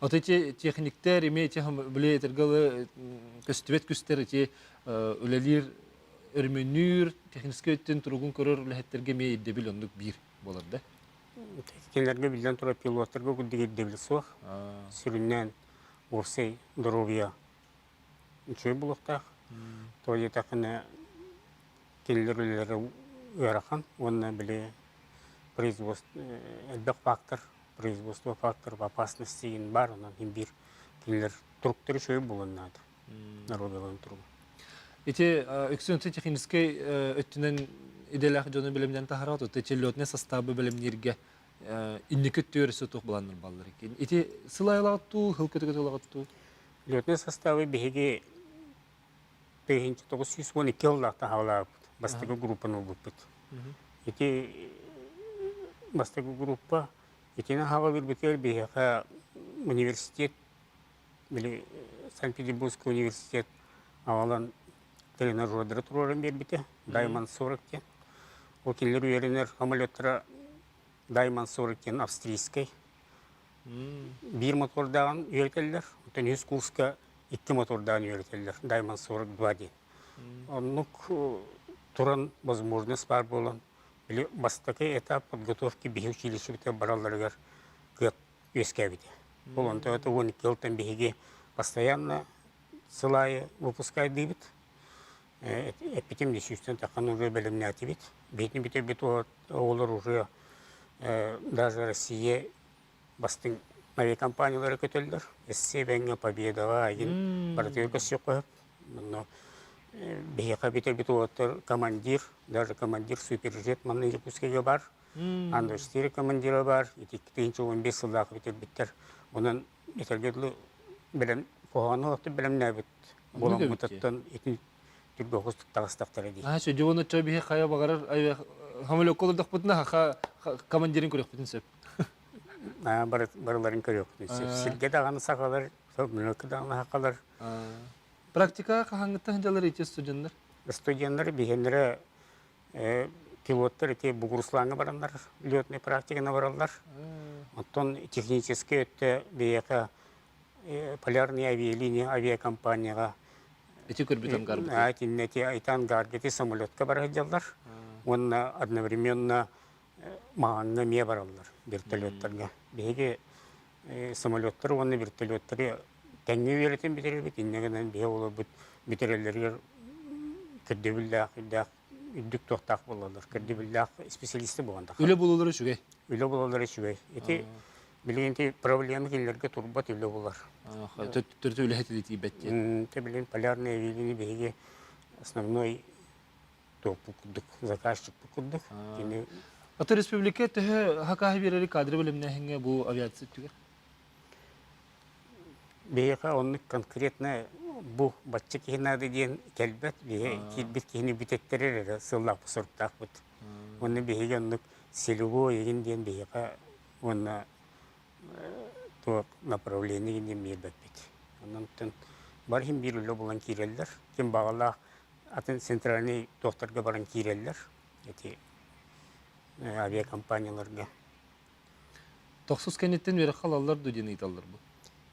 Вот эти техниктер имеете биле этергерлы көстүбет күстер эти үлелир өрмөнүр технический өттөн тургун көрөр лехеттерге мейде бил ондук бир болор да. Техниктерге билден тура пилоттерге күддүгү дебил суак. Сүрүннен орсей здоровья. Чөй булукта. Той такына келлерлери Уярахан, он были производство фактор опасности бар, он имбир, киллер, структуры шоу было надо. Народовым трубом. Эти эксперименты технические өттүнен иделах жоны билимден тахарату, эти лётне составы билимнерге инникет төрөсө тук буланыр баллар экен. Эти сылайлатту, хылкытыгытылагатту. Лётне составы беги 1912 жылларда хавалап. Бастыгы группаны олуппыт. Эти бастыгы группа, этина хава бирбитер бияха университет, били Санкт-Петербургский университет, авалан тренажердары турарын бербите, Дайман 40 кен. Ол келер уеренер самолеттера Дайман 40 кен австрийский. Bir motordan üretiller, ötен Курска 2 motordan üretiller, Дайман 42 ден. Оннук туран возможность бар болон. Или бастакай этап подготовки биги училищебите бараларыгар гыт өскәбите. Болонта это 12 жылдан биги постоянно сылайы выпускай дибит. Эпитем десюстен такан уже белемне атибит. Битни бите бит олар уже даже Россия бастың авиакомпаниялары көтөлдөр. Эссе бәңгә победага агин партия көсөкөп. бейха битер бит олаттар командир, даже командир суперджет манны Якутскеге бар. Анда 4 командира бар. 2-15 сылдақ битер биттер. Онан битергедлі білім, қоғаны оқты білім нәбіт. Болан мұтаттан етін түрбе құстық тағыстақтары дей. Сөйде оны ча бейе қая бағарар, хамылек қолырдақ бұтына командирин көрек бұтын сөп. Барыларын көрек бұтын сөп. Сілге дағаны сақалар, мүлікі дағаны хақалар. Практика қағаңғытта жалар ете студенттер? Студенттер бейгендері пилоттар ете бұғырыслаңы барандар, летный практиканы баралар. Оттон технический өтті бейеқа полярный авиалиния авиакомпанияға Эти көрбітен гарбеті? Әтіннеті айтан гарбеті самолетка барадылар. Онна одновременно мағанға ме баралар вертолеттарға. Бейге самолеттар, онны вертолеттары тәңге веретін бітерелбет, иннегінен бей олы бітерелерге кірдебілдақ, үддік тоқтақ болалар. Кірдебілдақ специалисті болғандақ. Үлі болулары шүгей? Үлі болалары шүгей. Эти білгенде проблемы келерге турбат үлі болар. Түрті үлі әтілі тейбәтте? Ты, блин, полярные авиалинии беги основной топ покуддук, заказчик покуддук. Аты республика түхі хақағы берері кадры біліміне хенге бұл авиация түгер? Бега он конкретно bu бачча кихинады дейін кәлбәт, беге килбет кихини бітеттерер сыллақ бұсырттақ бұд. Оны беге онық селуго еген дейін бега оны то направление не мебет бит. Оннан бар хим бир үлі болан киреллер. Кем бағала атын центральный докторга баран киреллер. Эти авиакомпанияларга. Тоқсыз кәнеттен бері қалалар дөден айталар бұл?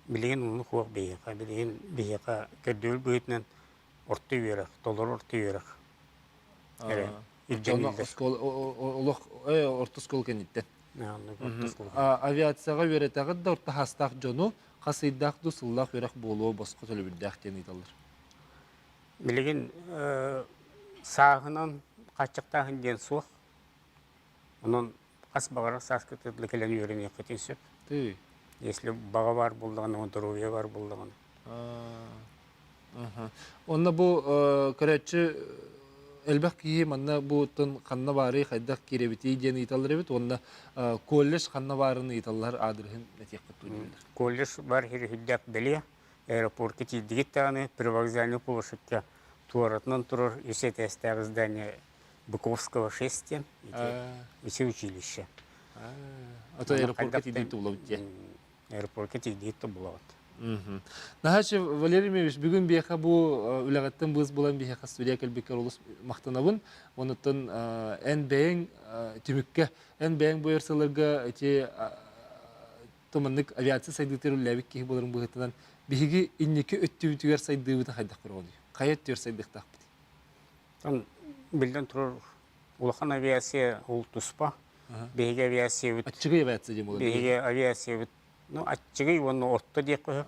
Билеген оны қуақ бейеқа. Билеген бейеқа көрдөл бөйтінен орты үйерек, долар орты үйерек. Орты скол кәнеттен? Авиацияға өретәғыд да орта хастақ жону қасыйдақ ду сыллақ өрек болуы босқы төлі бірдәқ ден айталар. Билеген сағынан қачықтағын ден суық. Onun қас бағара саскытыдлы кәлен үйеріне қытын сөп. Если баға бар болдығын, он здоровье бар болдығын. Онна бұл көрәтші әлбәқ кейім, онна бұл тұн қанна бары қайдақ керебеті ден айталар әбет, онна коллеж қанна барыны айталар адырғын әтек қытту дейілер. Коллеж бар хері хүлдәк біле, аэропортқа тейдігет тағыны, привокзальный полышыққа туаратынан тұрыр, есет әстәғі здание Быковского 6, все училища. Это аэропортка тидейті бұла бітте? Аэропортка тидейті бұла бітті. Нахачы, Валерий Мевич, бүгін бейқа бұл үләғаттан бұз болан бейқа студия кәлбекер олыс мақтанабын. Онытын ән бәйін түмікке, ән бәйін бұйырсаларға томанлык авиация сайдықтар үләбік кейі боларын бұғытынан бейгі иннекі өттігер сайдығыдың қайдақ көрі Қай өттігер сайдықтақ біді? Билден тұрыр улахан авиация ол тұспа. Бейге авиация өт. Атчығы авиация дем олар? Бейге авиация өт. Атчығы оны орта дек қойып.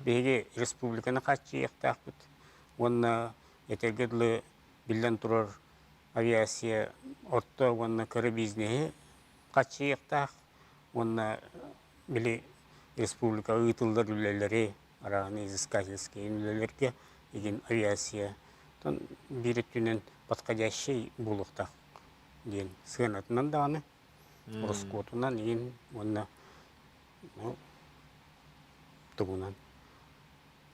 Бейге республиканы қатшы еқтақ бұд. Оны етергедлі билден тұрыр авиация орта оны көрі бизнеге қатшы еқтақ. Оны білі республика ұйтылдар үлелері, арағаны изыскательские үлелерге еген авиация. Бір түнен подходящий булықтақ дейін сығанатынан дағаны, ұрыскотынан ең онына тұғынан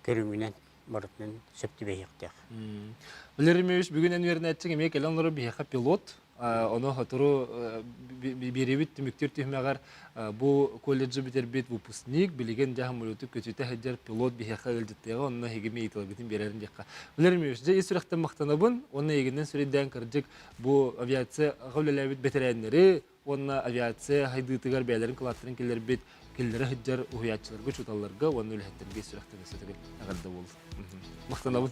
көрімінен барытынан сөпті бейіқтақ. Валерий Мевич, бүгін әнверін әтчің емек әлі бейіқа пилот, оны ғатыру беребет түміктер түймеғар бұл колледжі бітербет выпускник, білеген жағым үліті көтеті әдер пилот бейіқа әлдеттеға, онына егеме етілгетін берерін жаққа. Валерий Мевич, жа есіріқтен мақтанабын, оны егеннен сүредден кірдік бұл авиация ғаулеләбет бетерәнлері, оны авиация хайдытығар бәлерін қылаттырын келер бет, келері әдер ұхиятчыларға, чуталарға, оны өліхеттерге есіріқтен өсетігі ағадда болды. Мақтанабын.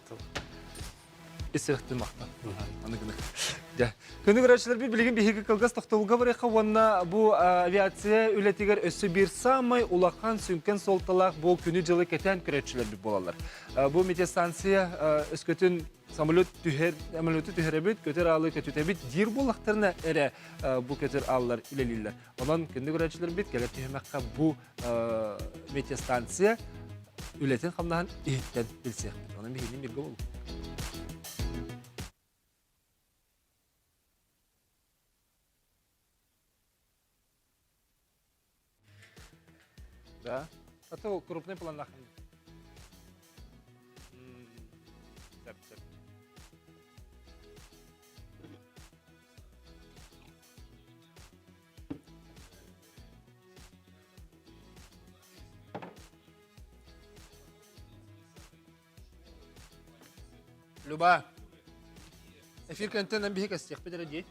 Есіріқтен мақтан. Күнді көрәшілер бі білген бейгі қылғас тоқтауылға барайқа, онына бұл авиация үлетігер өсі бір самай улақан сүнкен солталақ бұл күні жылы кетен көрәшілер бі болалар. Бұл метеостанция өскөтін самолеті түхеребет, көтер алы көтетебет, дир болақтарына әрі бұл көтер алылар үлелілер. Онан күнді көрәшілер бі кәлер түхемәққа бұл метеостанция үлетін қамнаған еттен білсек. Оның бейгінен бірге болу. Да? Это крупный план. Люба, эфир контентен бихи кастех педереди.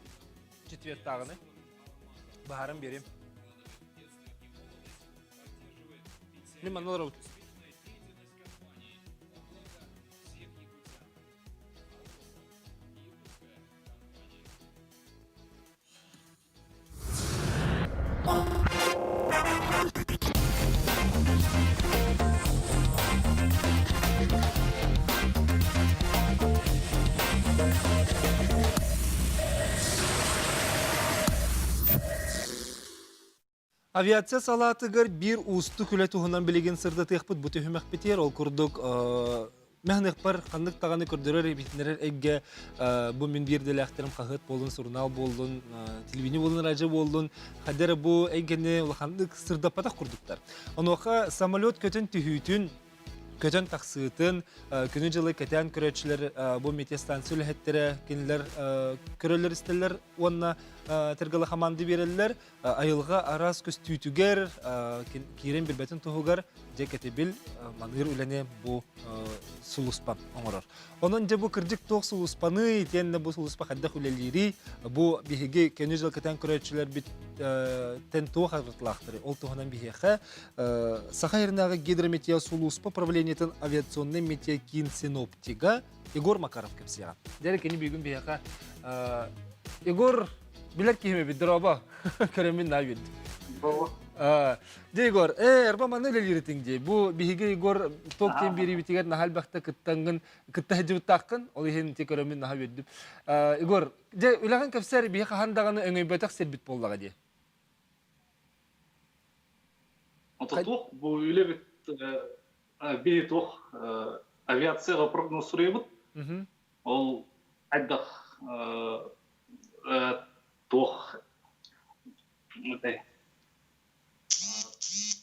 Четвер тагыны. Бахарым берем. Мен манолар аут. Авиация салатыгар бир усты күлә туһунан билеген сырда тыйхпыт бу төһүмәк битер ол курдук мәхнек бар ханнык таганы көрдөрөр битнерер эгге бу мин бирделе ахтырым хагыт болун сурнал болун телевидение болун радио болун хадер бу эггене ул ханнык сырда патак курдуктар оноха самолет көтөн түһүтүн көтөн таксытын күнү жылы кетен көрөчүлөр бу метеостанция үлһеттере кинилер көрөлөр истелер онна тергалы хаманды берелер айылга арас көстүтүгер кирен билбетин туһугар жекетебил маныр үлене бу сулуспа оңорор онон же бу кырдык ток сулуспаны тенне бу сулуспа хадда хүлелири бу биһиги күнү жылы кетен көрөчүлөр бит тен тух агытлахтыры ол туһунан биһиха сахарнага гидрометео сулуспа правлениятын авиационный метеокин синоптига Егор Макаров кепсига дерек эни бүгүн биһиха Егор билер киме бидроба керемин навид. Егор, эрба маны лелиритин же. Бу биһиге Егор ток тем бери битигер нахал бакта кыттангын кытта хҗибит таккын, ол ихен те керемин навид. Егор, же улаган капсар биһи хандаганы өңөй бетак сербит боллага же. Ототох бу үле бит бери тох авиацияга прогноз сурыйбыт. Ол айдах тох мытай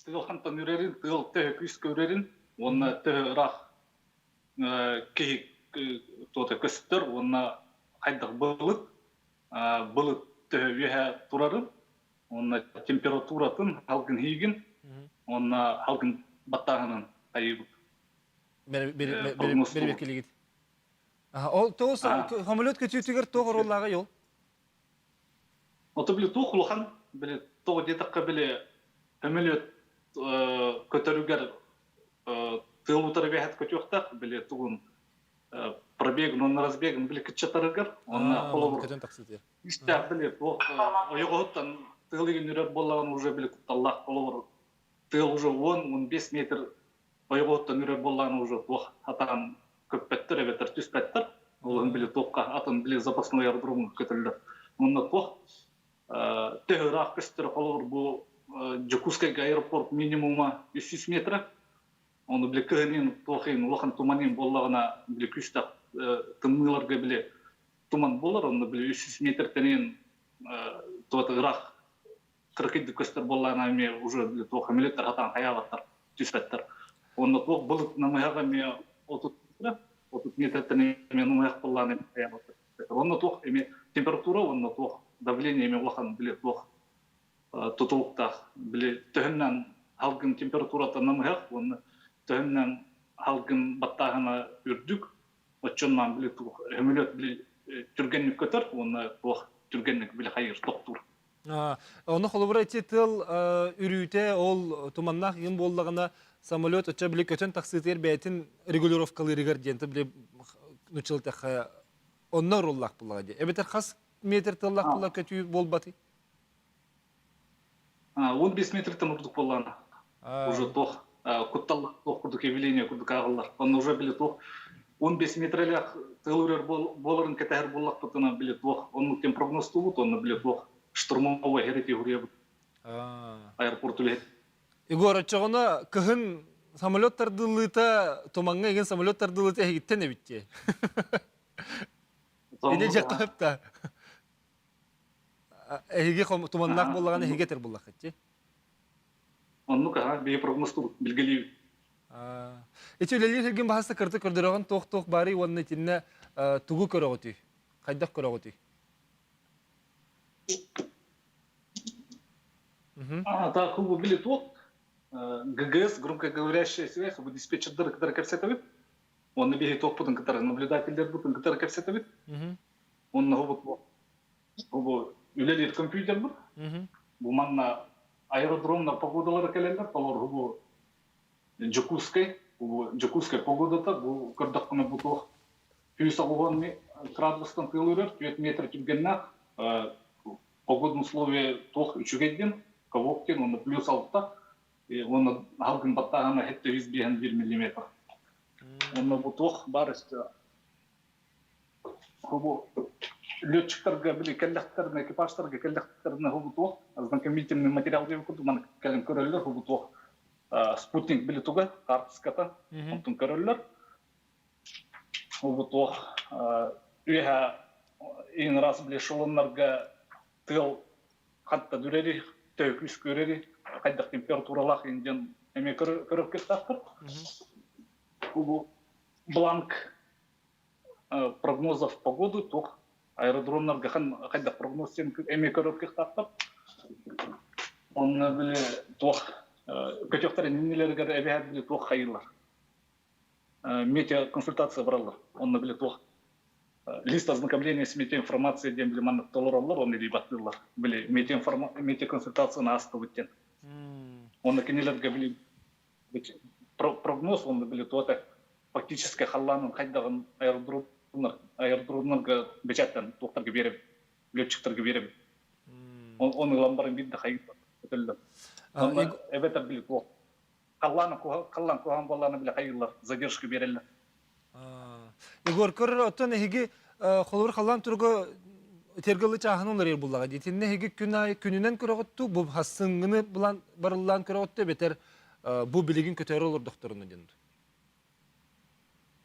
тыл хантан үрерин тыл тө күс көрерин онна тө рах ки тота көстөр онна айдах былыт тө веха турарын онна температуратын халкын хийгин онна халкын баттагынын айыбыт Бербекелигит. Ол тоос хамолет көтүтүгер тогороллага жол. Ото биле тухулхан биле того детакка биле самолет көтөрүгөр тылутар бехат көтөктак биле тугун пробег на разбег биле кичатарыгар онна колобур Көтөн таксытыр. истя биле ойготтан тылыгын үрөп боллаган уже биле Аллах колобур тыл уже 10-15 метр ойготтан үрөп боллаган уже тох атан көппеттер эбетер түспеттер ол биле токка атын биле запасной аэродром көтөрүлөр онна тох Теграх костер колор бу Жакускай аэропорт минимума 300 метра. Он биле кенин тохин лохан туманин боллагына биле күчтак тымныларга биле туман болар, он биле 300 метр тенин тотграх 40 костер боллагына ме уже биле тох милеттер хатан хаябаттар түспеттер. Он тох булыт намаяга ме 30 метр тенин мен намаяк боллагына хаябаттар. Он тох эме температура он тох давление мен лохан биле тох тутулукта биле төһөннән халкын температурата намыяк оны төһөннән халкын баттагына үрдүк очоннан биле тох хөмөлөт биле түргенник көтөр оны тох түргенник биле хайыр токтур Оны холобура титул үрүтө ол туманнак ем боллагына самолет оча биле көтөн таксытыр бәйтин регулировкалырыгар денте биле нучылтаха оннор уллак булага. Эбетер хас метр тыллак булла көтүү болбаты. 15 метрден урдук болган. Уже тох кутталлык тох курдук явление курдук агылар. Он уже биле тох 15 метрлек тылырыр боларын кетер боллак тутана биле тох. Onun тем прогноз тулут, onu биле тох штурмовой херети гуребут. Аэропорт үлет. Егор очогона кыһын самолеттар дылыта томанга еген самолеттар дылыта хиттен эбитте. Эне жакапта. Эге туманнак боллаган эге тер боллак кетти. Онну ка бие прогносту билгелиби. Эти үлелер херген бахаста кырты көрдөрөгөн тох бары онны тинне тугу көрөгөтү. Кайдак көрөгөтү. Так, хубо били то. ГГС, громкоговорящая связь, хубо диспетчердер, который капсетовит. Он набегает тох потом, который наблюдатель бутын, который капсетовит. Он на хубо үлелер компьютер был. Буманна аэродромна погодалары келелер, толор хубо Жокускай погодата, бу кырдаккына бутох. Күйс алуган градустан тылырыр, 4 метр түгеннак, погодные условия тох үчүгеден, кавоктен, оны плюс алтта, оны халгын баттагана хетте 101 миллиметр. Оны бутох барысты. Хубу летчиктарга били келлехтерне, экипажтарга келлехтерне хубу тох, ознакомительный материал деп курду, мана келин көрөлөр хубу тох. Спутник били туга, картската, онтун көрөлөр. Хубу тох, үйха ин раз били шолонларга тыл хатта дүрери, төйкүс көрери, кайдак температуралах инден эме көрөп кеттактыр. Хубу бланк прогнозов погоды тох аэродромларга кайдак прогноз сен эме көрөп кеттактыр. Онны били тох көтөктөр нелерге эбият били тох хайылар. Метео консультация бралар. Онны били тох лист ознакомления с метеоинформацией дем били манна толоралар, онны рибаттылар. Били метеоконсультацияны асты бүттен. Онны кенелерге били прогноз, онны били тота фактически халланын кайдагын аэродромнарга бечаттан токтарга берип, летчиктерге берип. Онны ламбарын бидде хайып өтөлдү. Эбетер били тох. Халлан куган баланы били хайылар, задержка берелер. Егор көрөр оттон эһиги холор халлан турго тергелы чахын олар буллага дитинне эһиги күнүнөн көрөгөттү бу хассыңыны булан барыллан көрөгөттү бетер бу билигин көтөрө олор докторуну денди.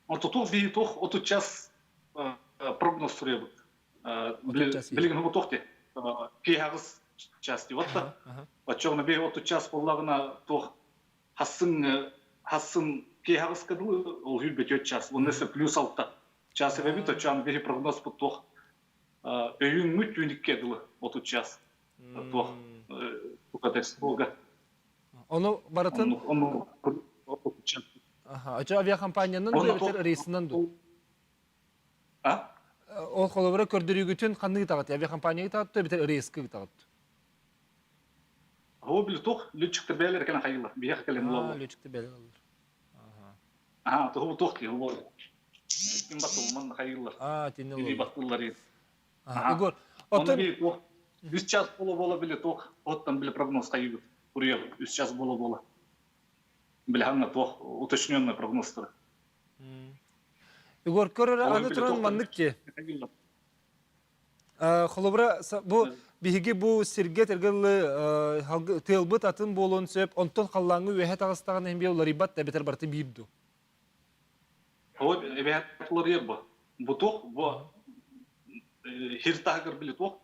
Отут би тох отут час прогноз туребут. Билигин бу тохте. Кийагыс части ватта. Бачогна би отут час боллагына тох хасын кийагыс кадылы ол хүлбөт час. Онысы плюс алтта. Час себеби то чан бери прогноз бу тох өйүн мүт үникке дылы отут час. Тох укатекс болга. Ону баратын Ону отут час. Ача авиакомпаниянын бетер рейсинен ду. Ол холобра көрдүрүгүтүн кандай тагат авиакомпанияга тагат бетер рейске тагат. Хо били тох летчиктер белер экен хайылар. Бия келен болот. Летчиктер белер. То тох ки бол. Ким батыл ман хайылар. Тинне Бири батыллар. Егор, отон би тох 100 час боло били тох, оттан били прогноз хайып. Буря 100 час боло. Били ханна тох уточненный прогноз. Егор көрөр аны туран мандыкчы. Холобра бу биһиги бу сирге тергелли тылбыт атын болон сөп онтон халлаңы үһэ тагыстаган эмбе улар ибат да бетер барты бийбду. Вот эбият булар ербо. Бу тох бу хиртагыр били тох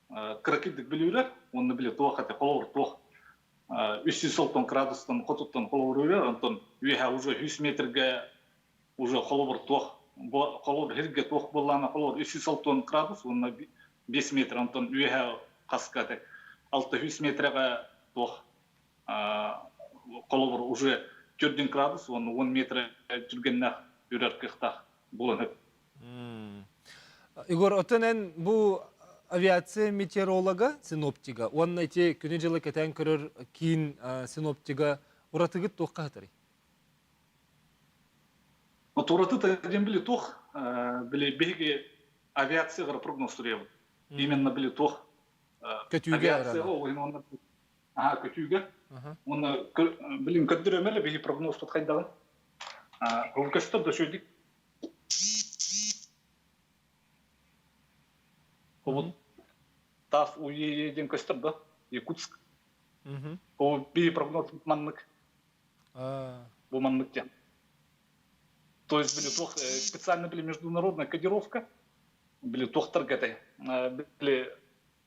кракидик билүлөр, онны били тох ата холор тох 310 градустан котуттан холорулер, антон үһэ уже 100 метрге уже холор тох холор хирге тох боллана холор 310 градус, онна 5 метр антон үһэ каскаты 600 метрге тох холор уже 4 градус, он 10 метр жүргеннәк үрәркехтах булынып. Егор, отонен бу авиация метеоролога, синоптига, он эти күнү жылы кетен көрөр кийин синоптига уратыгыт тохка хатары. Тураты таден били тох, били беги авиацияга прогноз туребы. Именно били тох авиация ойнонда. Көтүүгө. Оны билим көддүрөмөлө беги прогноз туткайдаган. Көстөп да шөйдик. Вот тав уеден көстөп да, Якутск. О би прогноз маннык. Бу манныктен. То есть были тох специально были международная кодировка. Были тохтар гете. Были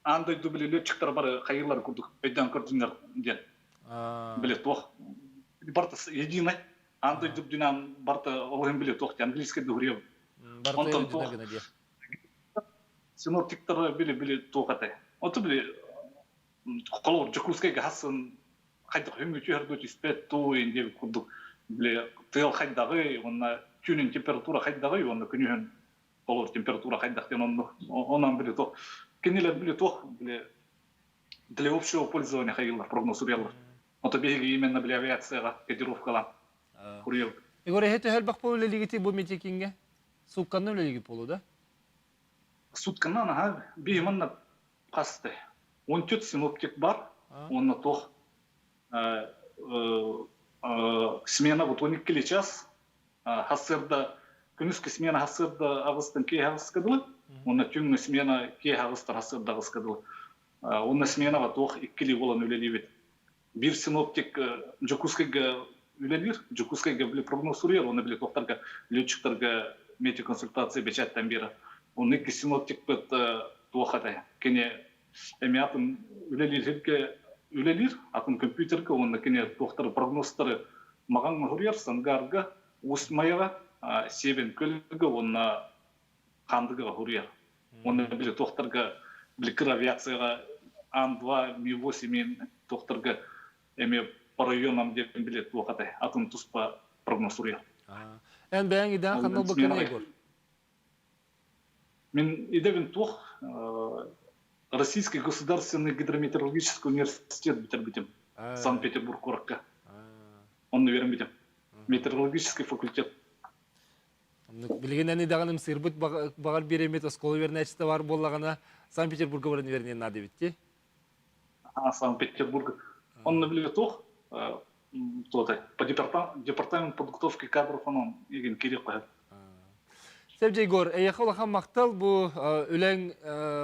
андай дубли летчиктер бары хайырлар курдук. Өйдөн көрдүңөр ден. Билет тох. Барта единый. Анты дубдинан барта олгын билет тох. Английский дурьев. Бартайры жүнер гына де. Синоптиктары били тохаты. Оты били колор Жокускайга хасын хайда хөмү чөһөрдө тиспет туу инде курду били тыл хайдагы онна күнүн температура хайдагы онна күнүн колор температура хайдактен онан били тох. Кенелер били тох били для общего пользования хайылар прогноз урялар. Оты беги именно били авиацияга котировкалар. Курьев. Игорь, это хелбах поле лигити бу метикинге. Сукканны лиги полу да? Сутканан ага бейманна касты. 14 синоптик бар. Онна тох смена вот 12 час. Хасырда күнүскү смена хасырда агыстын кей агыскадылы. Онна түнгү смена кей агыстар хасырда агыскадылы. Онна смена тох 2 болон үлелибет. Бир синоптик Жокускайга үлелир. Жокускайга биле прогноз урер, оны биле тохтарга летчиктарга метеоконсультация бечаттан бери. Он 2 синоптик бит тохата. Кене эмиатын үлелир, атын компьютерге онна кене тохтар прогнозтары маган урер сангарга усмаяга себен көлгө онна кандыга урер. Онна биле тохтарга биле авиацияга Ан-2 Ми-8 мен тохтарга эме по районам деп билет тохата. Атын туспа прогноз урер. Эн бәң идан канал бакына Егор. Мен идевин тох Российский государственный гидрометеорологический университет битем. Санкт-Петербург коракка. Он наверное битем. Метеорологический факультет. Билгенен идаганым сырбыт багар беремет осколы вернечте бар боллагана Санкт-Петербурга баран вернен нады битти. Санкт-Петербург. Он наблюдает тох по департаменту подготовки кадров он еген керек коет. Сәбжей Гор, әйәқылақан мақтал бұл үләң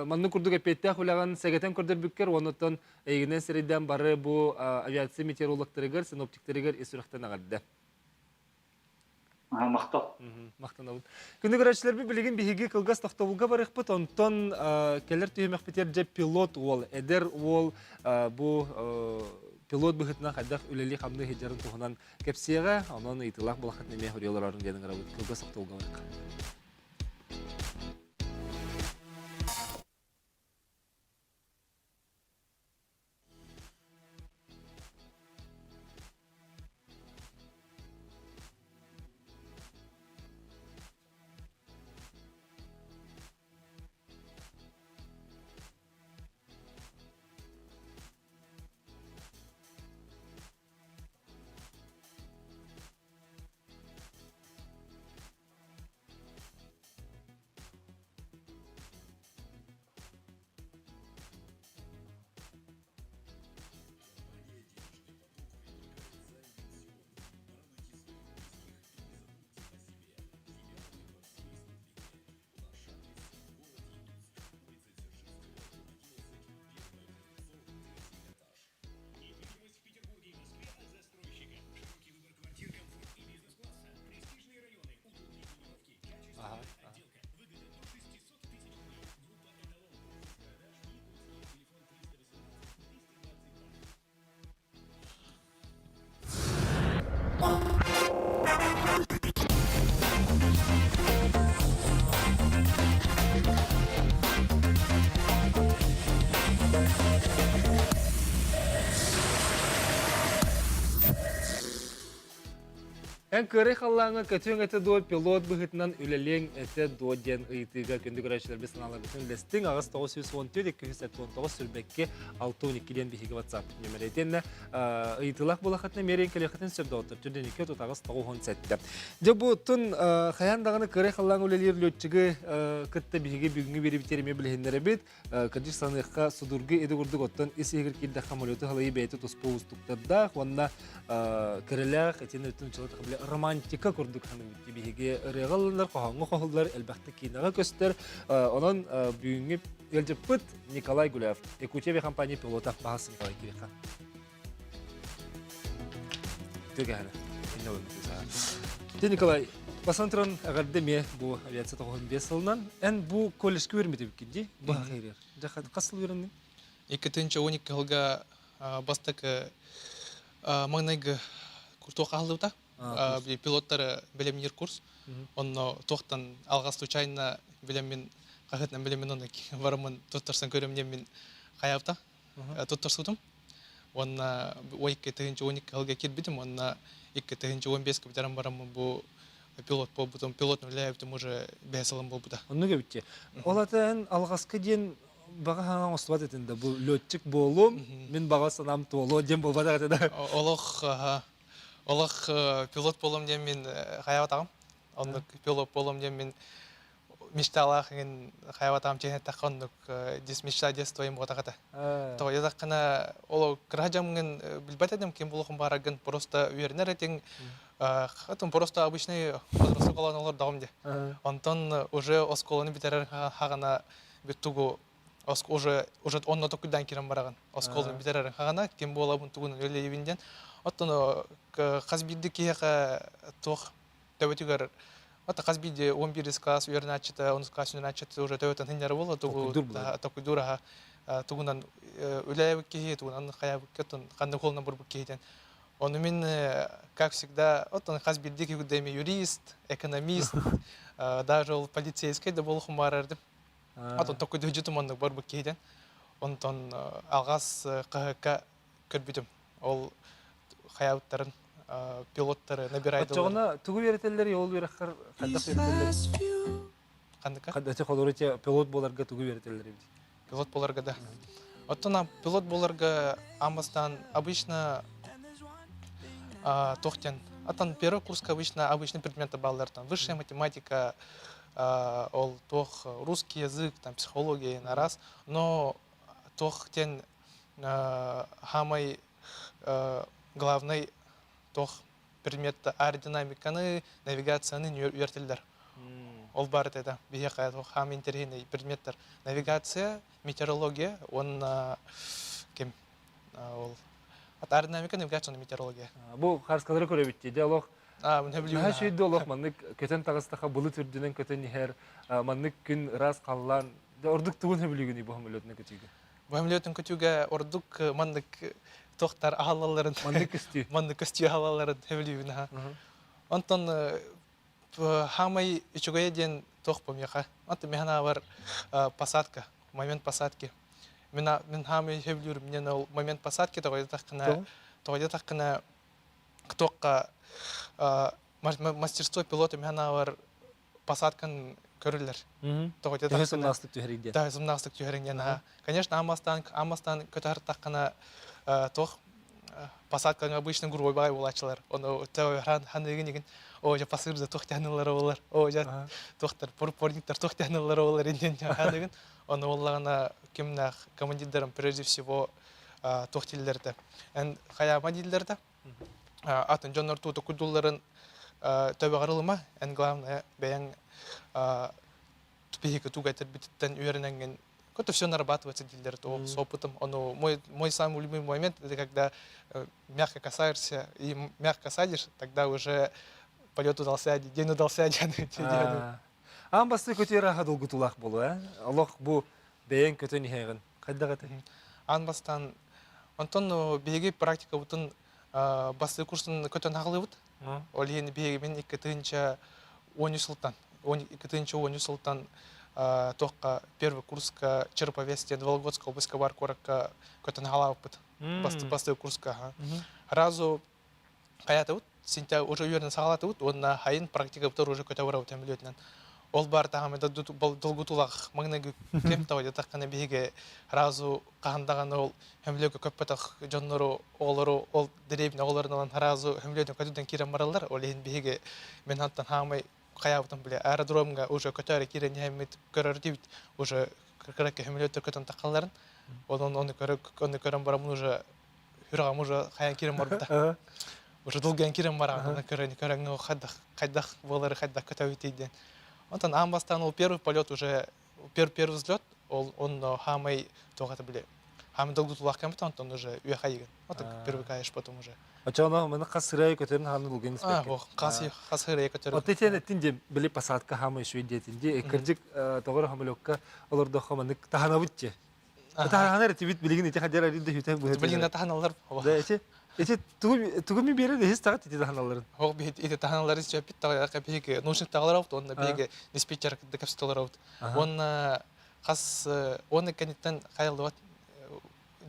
манны күрдігі петтәқ үләған сәгетен көрдір бүккер, онытын әйгінен сірейден бары бұл авиация метеорологтарығыр, синоптиктерігір есіріқтен ағарды. Мақтал. Мақтан алын. Күнді көрәтшілер білеген бігігі қылғас тоқтауылға барық бұт, онтын кәлер түйемек бітер жеп пилот ол, әдер ол бұл пилот бұғытына қайдақ үлелі қамды хеджарын тұғынан кәпсияға, онын ұйтылақ бұлақат неме хөрелер арын дедін ғарабыт қылғас тоқтауылға барық. Эн кыры халлаңа көтөң эте до пилот быгытынан үлелең эте до ден ыйтыга көндү көрәчләр без саналар бүтән лестин агыс 914 219 сүрбәккә 612 биһиге WhatsApp номер әйтәннә ыйтылак булахатны мерен кәләхәтен сөбдә отыр төдәникә тотагыз 917. Дә бу тун хаян дагыны кыры халлаңа үлелер лөтчиге кытта биһиге бүгүнгә берип битереме билһеннәре бит кадиш саныкка судургы эде гурдык оттан исегер килдә хамолеты халый бәйте тоспоус туктарда ванна кырылак этен өтүн чылы романтика көрдік ханым бігеге регаллар қоғанғы қоғылдар әлбәқті кейінаға көстер. Онын бүгінгі елжіппіт Николай Гуляев, Экутеве компания пилота бағасы Николай Кирекқа. Төге әні. Николай, басантырын әғарды ме бұл авиация 95 жылынан, ән бұл коллежге өрмеді бүккенде, бұл ғайрер. Қасыл өріндің? 2-12 жылға бастықы Маңнайгы куртуға қалдыта. Пилоттары білемнер курс. Оны тоқтан алға случайно білеммен, қағытнан білеммен оны барымын тұттарсан көрімнен мен қаяпта. Тұттарсудым. Оны 12-12 ғылға кербедім. Оны 2-15 көптерім барымын бұл пилот бол бұтым. Пилотны үләйіптім уже бәсілім бол бұта. Оны көбітте. Олатын алғасқы ден баға хаңа остыват етінде. Бұл лөтчік болу, мен баға санам толу ден бол бада ғатыда. Олық пилот болым ден мен қаяпатағым. Оны пилот болым ден мен мечталақ қаяпатағым чейін таққандық мечта детствоем бұғатағата. То язаққына олы кіражамын білбәт едім, кем болуқым барагын просто үйерінер етен. Хатым просто обычный возрасту қалан олар дағым де. Онтон уже осколаны бітерер хағана біттугу уже онна токудан кирен бараган. Осколаны бітерер хағана кем болабын тугун өлі евінден. Оттон қазбиді кейеға тоқ тәуетігер Ата қазбиде 11 класс үйерін атчыты, 10 класс үйерін атчыты уже тәуеттен хиндері болды. Токуйдураға тугунан үләйбік кейі, тугунан қаябік кеттін, қанды қолына бұрбік кейден. Оны мен, как всегда, қазбиде кейгідеме юрист, экономист, даже ол полицейский де болуқым бар әрдім. Атын токуйды жүтім онды бұрбік кейден. Онтон алғас қ.қ. көрбітім. Ол қаябыттарын пилоттары набирайды. Отчоғына тугу веретелері, ол вереққар қандақ веретелері? Қандыққа? Қандаққа қолырыте пилот боларға тугу веретелері? Пилот боларға да. Оттона пилот боларға амастан обычно тоқтен. Аттан первый курска обычно предметы баллартан. Высшая математика, ол тоқ русский язык, психология на раз. Но тоқтен хамай главный тоқ предметті аэродинамиканы, навигацияны үйертілдер. Ол бар это бейеқа хам интерхейный предметтер. Навигация, метеорология, он кем? Аэродинамика, навигация, метеорология. Бұл қарсқалары көрі бітті, диалог. Мен білуін. Мәға шүйді олық, маннык көтен тағыстаға бұлы түрдінен көтен ехер, маннык күн раз қаллан, ордық туғын өбілігіні бұл әмілетіне көтігі? Бұл әмілетіне көтігі ордық маннык тоқтар ағалаларын, манны көсті ағалаларын өбілігіні. Онтон хамай үчігөйе ден тоқ помеха. Онты механа бар посадка, момент посадки. Мен хамай өбілігірім, мен ол момент посадки тоғайды таққына тоққа мастерство пилота механа бар посадкан көрілер. Тағы сымнастық түйеріңден. Тағы сымнастық түйеріңден. Конечно, амастан көтар таққына тоқ посадкаң обычно грубой бағай болачылар. Оны тәуі ханығын ожа пасырды тоқтянылары олар. Ожа тоқтар, порниктар тоқтянылары олар енден ханығын. Оны олағына кемнақ командирдерім прежде всего тоқтелерді. Қая мадилдерді. Атын жонлар туыты күдуларын төбе қарылыма. Ән главное бәяң тупейкі тугайтыр бітіттен үйеріненген. Это все нарабатывается с опытом. Мой самый любимый момент, это когда мягко касаешься и мягко садишь, тогда уже полет удался один, день удался один. Амбасты көтері ғадыл күтулақ болу, Аллах бұл бәйін көтен ехеген. Қайда ғаты? Амбастан, онтон бейге практика бұтын басты курсын көтен ағылы бұд. Ол ені бейге мен 2-10 сылтан тоққа первый курска Череповецте Вологодского областка бар коракка көтен ағылы бұд. Басты курска. Разу қаята бұд, сентя уже үйерін сағалаты бұд, онына хайын практика бұтыр уже көте бұра бұд әмілетінен. Ол бар тағаме долгутулақ маңнағы кемтауды таққаны бейге разу қағандағаны ол әмілеуге көппетақ жонлары олары ол деребіне оларын алан разу әмілеудің көтуден керен баралар. Ол ең бейге мен аттан хамай қаябытын біле аэродромға уже көтәрі керен әмет көрір дейбіт. Уже көрәкі әмілеуді көтін таққаларын. Оны көрін барамын уже үрғам уже қаян керен бар бұта. Уже долган керен барамын. Көрін қайдақ болары қайдақ көтәуітейден. Онтан амбастан ол первый полет уже, первый взлет, он хамай тоғаты біле. Хамай долгу тулақ кәмпті, онтан уже үйе қайыған. Онтан первый қайыш потом уже. Очауна, мұны қасырай көтерін ханы ұлғын іспеке? Қасырай көтерін. Оттетен әттінде білі пасатқа хамай шүйдетінде, әкірдік тоғыр хамайлыққа оларды қаманық тағана бұтте? Та ханар тибит билигин ити хадер ари да хүтэ бу. Билин таханалар. Да эти тугуми бере де хистагат ити ханаларын. Хог бит ити таханалар ич бит тага капиге нушник тагалар авт онда биге диспетчер да капстолар авт. Он хас он кенеттен хайлдат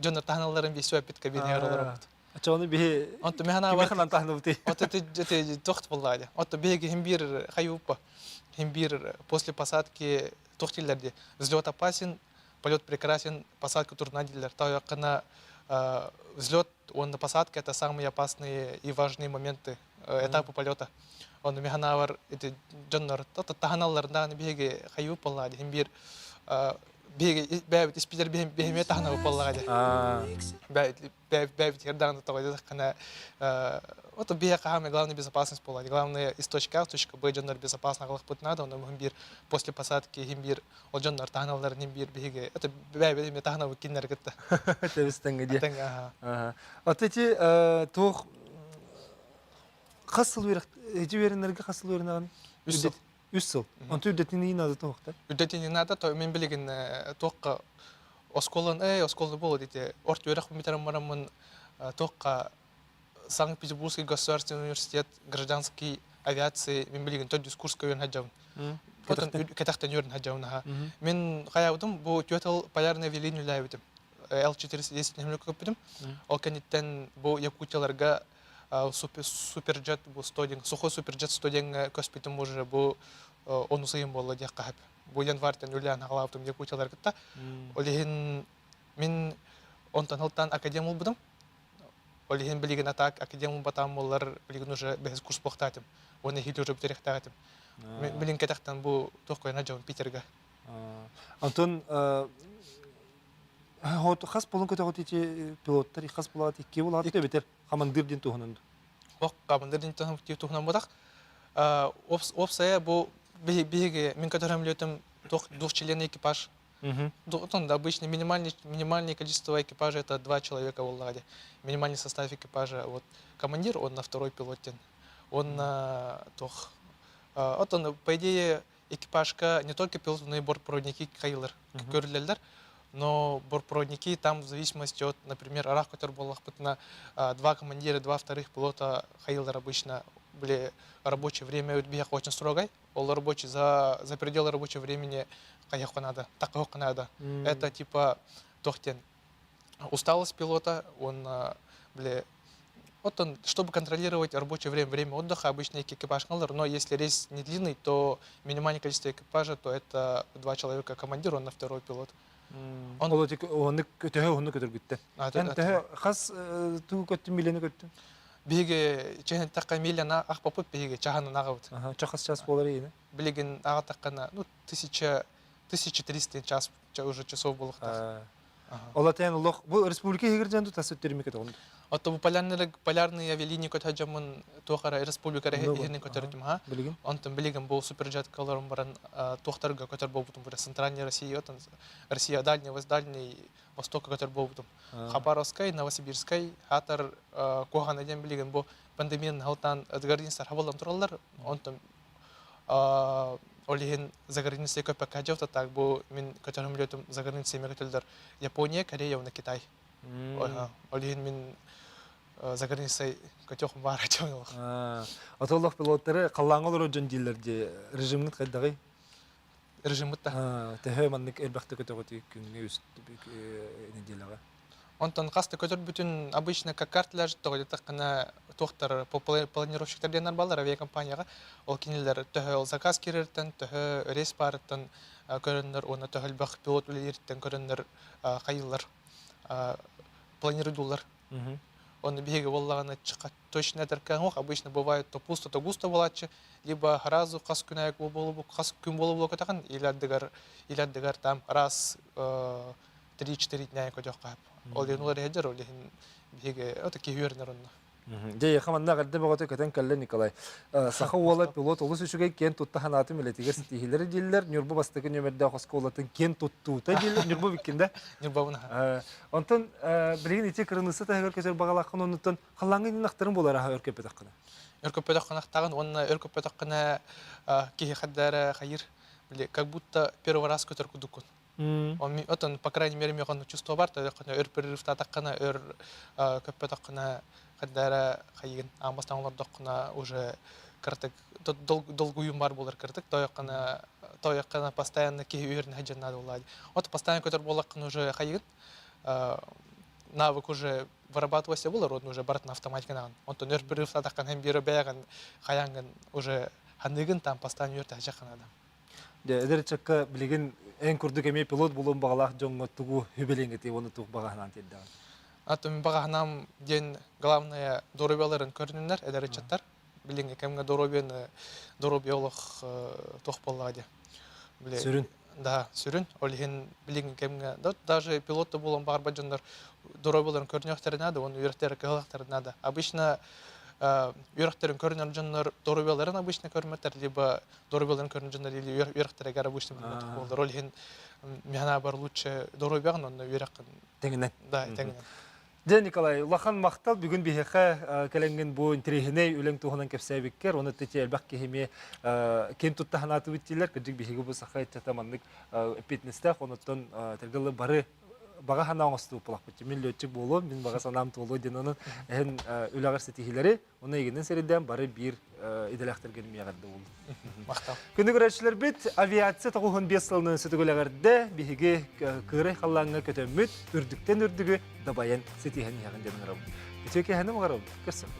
жонор таханаларын бисү бит кабине аралар авт. Ачаны бе Онто механа ким бар. хаnan тахны бути. Вот это тохт буллады. Вот биге химбир хаюпа. Химбир после посадки тохтиллерде взлет опасен, полет прекрасен, посадка турнадиллер. То якна взлет, он на посадке это самые опасные и важные моменты этапа полета. Он механавар это джоннор, то таханаллар да биге хаюпа лади химбир биге бэбит испидер бихме тахна буллады. Бэбит ердан то якна вот бига хаме главная безопасность полати. Главная из точки А в точку Б джоннор безопасно галах путь надо, он химбир после посадки химбир ол джоннор тахналар химбир биге. Это бэбит метахна выкиннер гетте. Это вестенге. Ага. Вот эти тох хасыл берек эти беренерге хасыл беренаган. Үсел. Он түдетин не надо тохта. Үдетин не надо, то мен билеген тохка осколын осколы болот эти орт берек метрам марамын тохка Санкт-Петербургский государственный университет гражданской авиации мен билген тот дискурс көйөн хаджам. Потом кетахтан юрн хаджамна. Мен хаявдым бу тотал полярный авиалинию лайвдым. Л-410 немлек көпдüm. Ол кенеттен бу якутияларга суперджет бу студент, сухой суперджет студент көспитим уже бу onu сыйым болду деп кап. Бу январьтан үлән халавдым якутияларга та. Олеген мен онтан хылтан академия булдым. Олеген билеген атак академия батам болар билеген уже без курс бохтатым. Оны хит уже битерехтатым. Мен билен кетактан бу тохкойна жон Питерге. Антон хот хас болон көтөгөт ити пилоттар хас булат икки булат бетер командирдин тухунун. Ок командирдин тухунун бодак. Опсая бу биге мен көтөрөмлөтөм двух членов экипаж. Обычно минимальное количество экипажа это 2 человека в Алладе. Минимальный состав экипажа. Вот командир, он на второй пилотен. Он вот он, по идее, экипажка не только пилот, но и бортпроводники Кайлер, но бортпроводники там в зависимости от, например, Арах, который был на 2 командира, 2 вторых пилота Кайлер обычно были рабочее время очень строгое. Он рабочий за пределы рабочего времени надо, так надо. Это типа тохтен. Усталость пилота, он, вот он, чтобы контролировать рабочее время отдыха, обычно экипаж калыр, но если рейс не длинный, то минимальное количество экипажа, то это 2 человека командир, он на второй пилот. Он көтөргүттө. Хас туу көттү милени көттү. Биге чехен такка милена ах попут биге чахана нагавт. Чахас час болар эне. Билеген ага таккана, 1300 час уже часов было. Олатен лох бу республика егерден тасөттөрүмө кетон. Ото бу полярный авиалиния көтөжөмөн тохара республика регионы көтөрдүм ха. Онтон билеген бу суперджет калорун баран тохтарга көтөр болбутум бу центральная Россия, отон Россия дальний, восток көтөр болбутум. Хабаровскай, Новосибирскай, хатар коганаден билеген бу пандемияны халтан адгардинстар хабалам тураллар. Онтон олеген заграницей көпөк кажавта так бу мен көтөрүмлөтүм заграницей көтөлдөр Япония, Корея, на Китай. Олеген мен заграницей көтөк бар ачалык. Атоллох пилоттары каллаңылар жон дилерде режимнит кайдагы? Режимитта. Тэхэ маннык элбахты көтөгөт күнгө үст неделага. Онтон касты көтөр бүтүн обычно как карта лежит, то где-то кана тохтар планировщиктер балар авиакомпанияга ол кинелер төһө заказ кирертен төһө рейс барыттан көрөннөр оны төһөл бак пилот үлерттен көрөннөр кайылар планируйдулар. Он биге боллаганы чыка точно теркан обычно бывает то пусто, то густо болачы, либо разу кас күнәк болуп кас күн болуп кеткән иләддегәр там раз 3-4 дня көтөк кап. Ол денулар һәҗәр ол биге ото кивернер онна. Дей хаманда гадда боготы кетен калле Николай. Сахавала пилот олус үчүгө кен тутта ханаты милетигер стихилер диллер нюрбу бастыгы нөмердә хосколатын кен туттута диллер нюрбу биккенде. Нюрбуна. Онтон билген ите кырынысы тагыр көтөр багалакын онтон халлаңын нактырын болар ха өркөп таккына. Өркөп таккына тагын онна өркөп таккына кихи хаддара хайыр. Как будто первый раз көтөр кудукун. Отон, по крайней мере, мне он чувство бар, то я өр перерыв татакана, өр көппе такана, кадара хайын, амастан олар докна уже картык долгуюм бар булар картык, то я кана постоянно ки уерн хаджан надо улади. Вот постоянно который болакын уже хайын, навык уже вырабатывался было родно уже барат на автоматике наган. Он то өр перерыв татакан hem бирө бяган хаянган уже хандыгын там постоянно уерт хаджаканада. Эдер чакка билеген эн курдук эме пилот болон багалах жоңго тугу хүбелеңети оны туг багаһынан тилдән. Атом баганам ден главное доробяларын көрнүннәр, эдер чаттар. Билинге кемге доробиолог тохполлады. Сүрүн. Да, сүрүн. Олхин билинге кемге даже пилотты болон бар баҗандар доробяларын көрнөктөрүнә да, оны үйрәктәре кылыктырына да. Обычно үйрәктерин көрнөр жаннар доробяларын обычно көрмөтөр, либо доробяларын көрнөр жаннар или үйрәктерге обычно болду. Олхин мена бар лучше доробяган, оны үйрәккән. Теңнен. Да, теңнен. Ден Николай, лахан мақтал бүгін бихеха кәленген бұл интерехіней өлең туғынан кәпсәбеккер, оны тәте әлбәқ кехеме кем тұттаханаты өттелер, күрдік бихеге бұл сақай тәтаманлық өппетнестәқ, оныттан тәргілі бары баға хана оңысты ұпылақ бұтты. Мен лөтчік болу, мен баға санам тұлу ден оның әйін өлағыр сәтихилері, оны егінен сәріден бары бір иделәқтірген мияғарды болды. Мақтал. Күнді көрәтшілер бет, авиация 95 жылының сөтігіләғарды бігеге кырай қаллаңға көтөмміт, үрдіктен үрдігі дабайын сетихен яғын демін рауын. Өтеке әнім ғарауын, көрсін.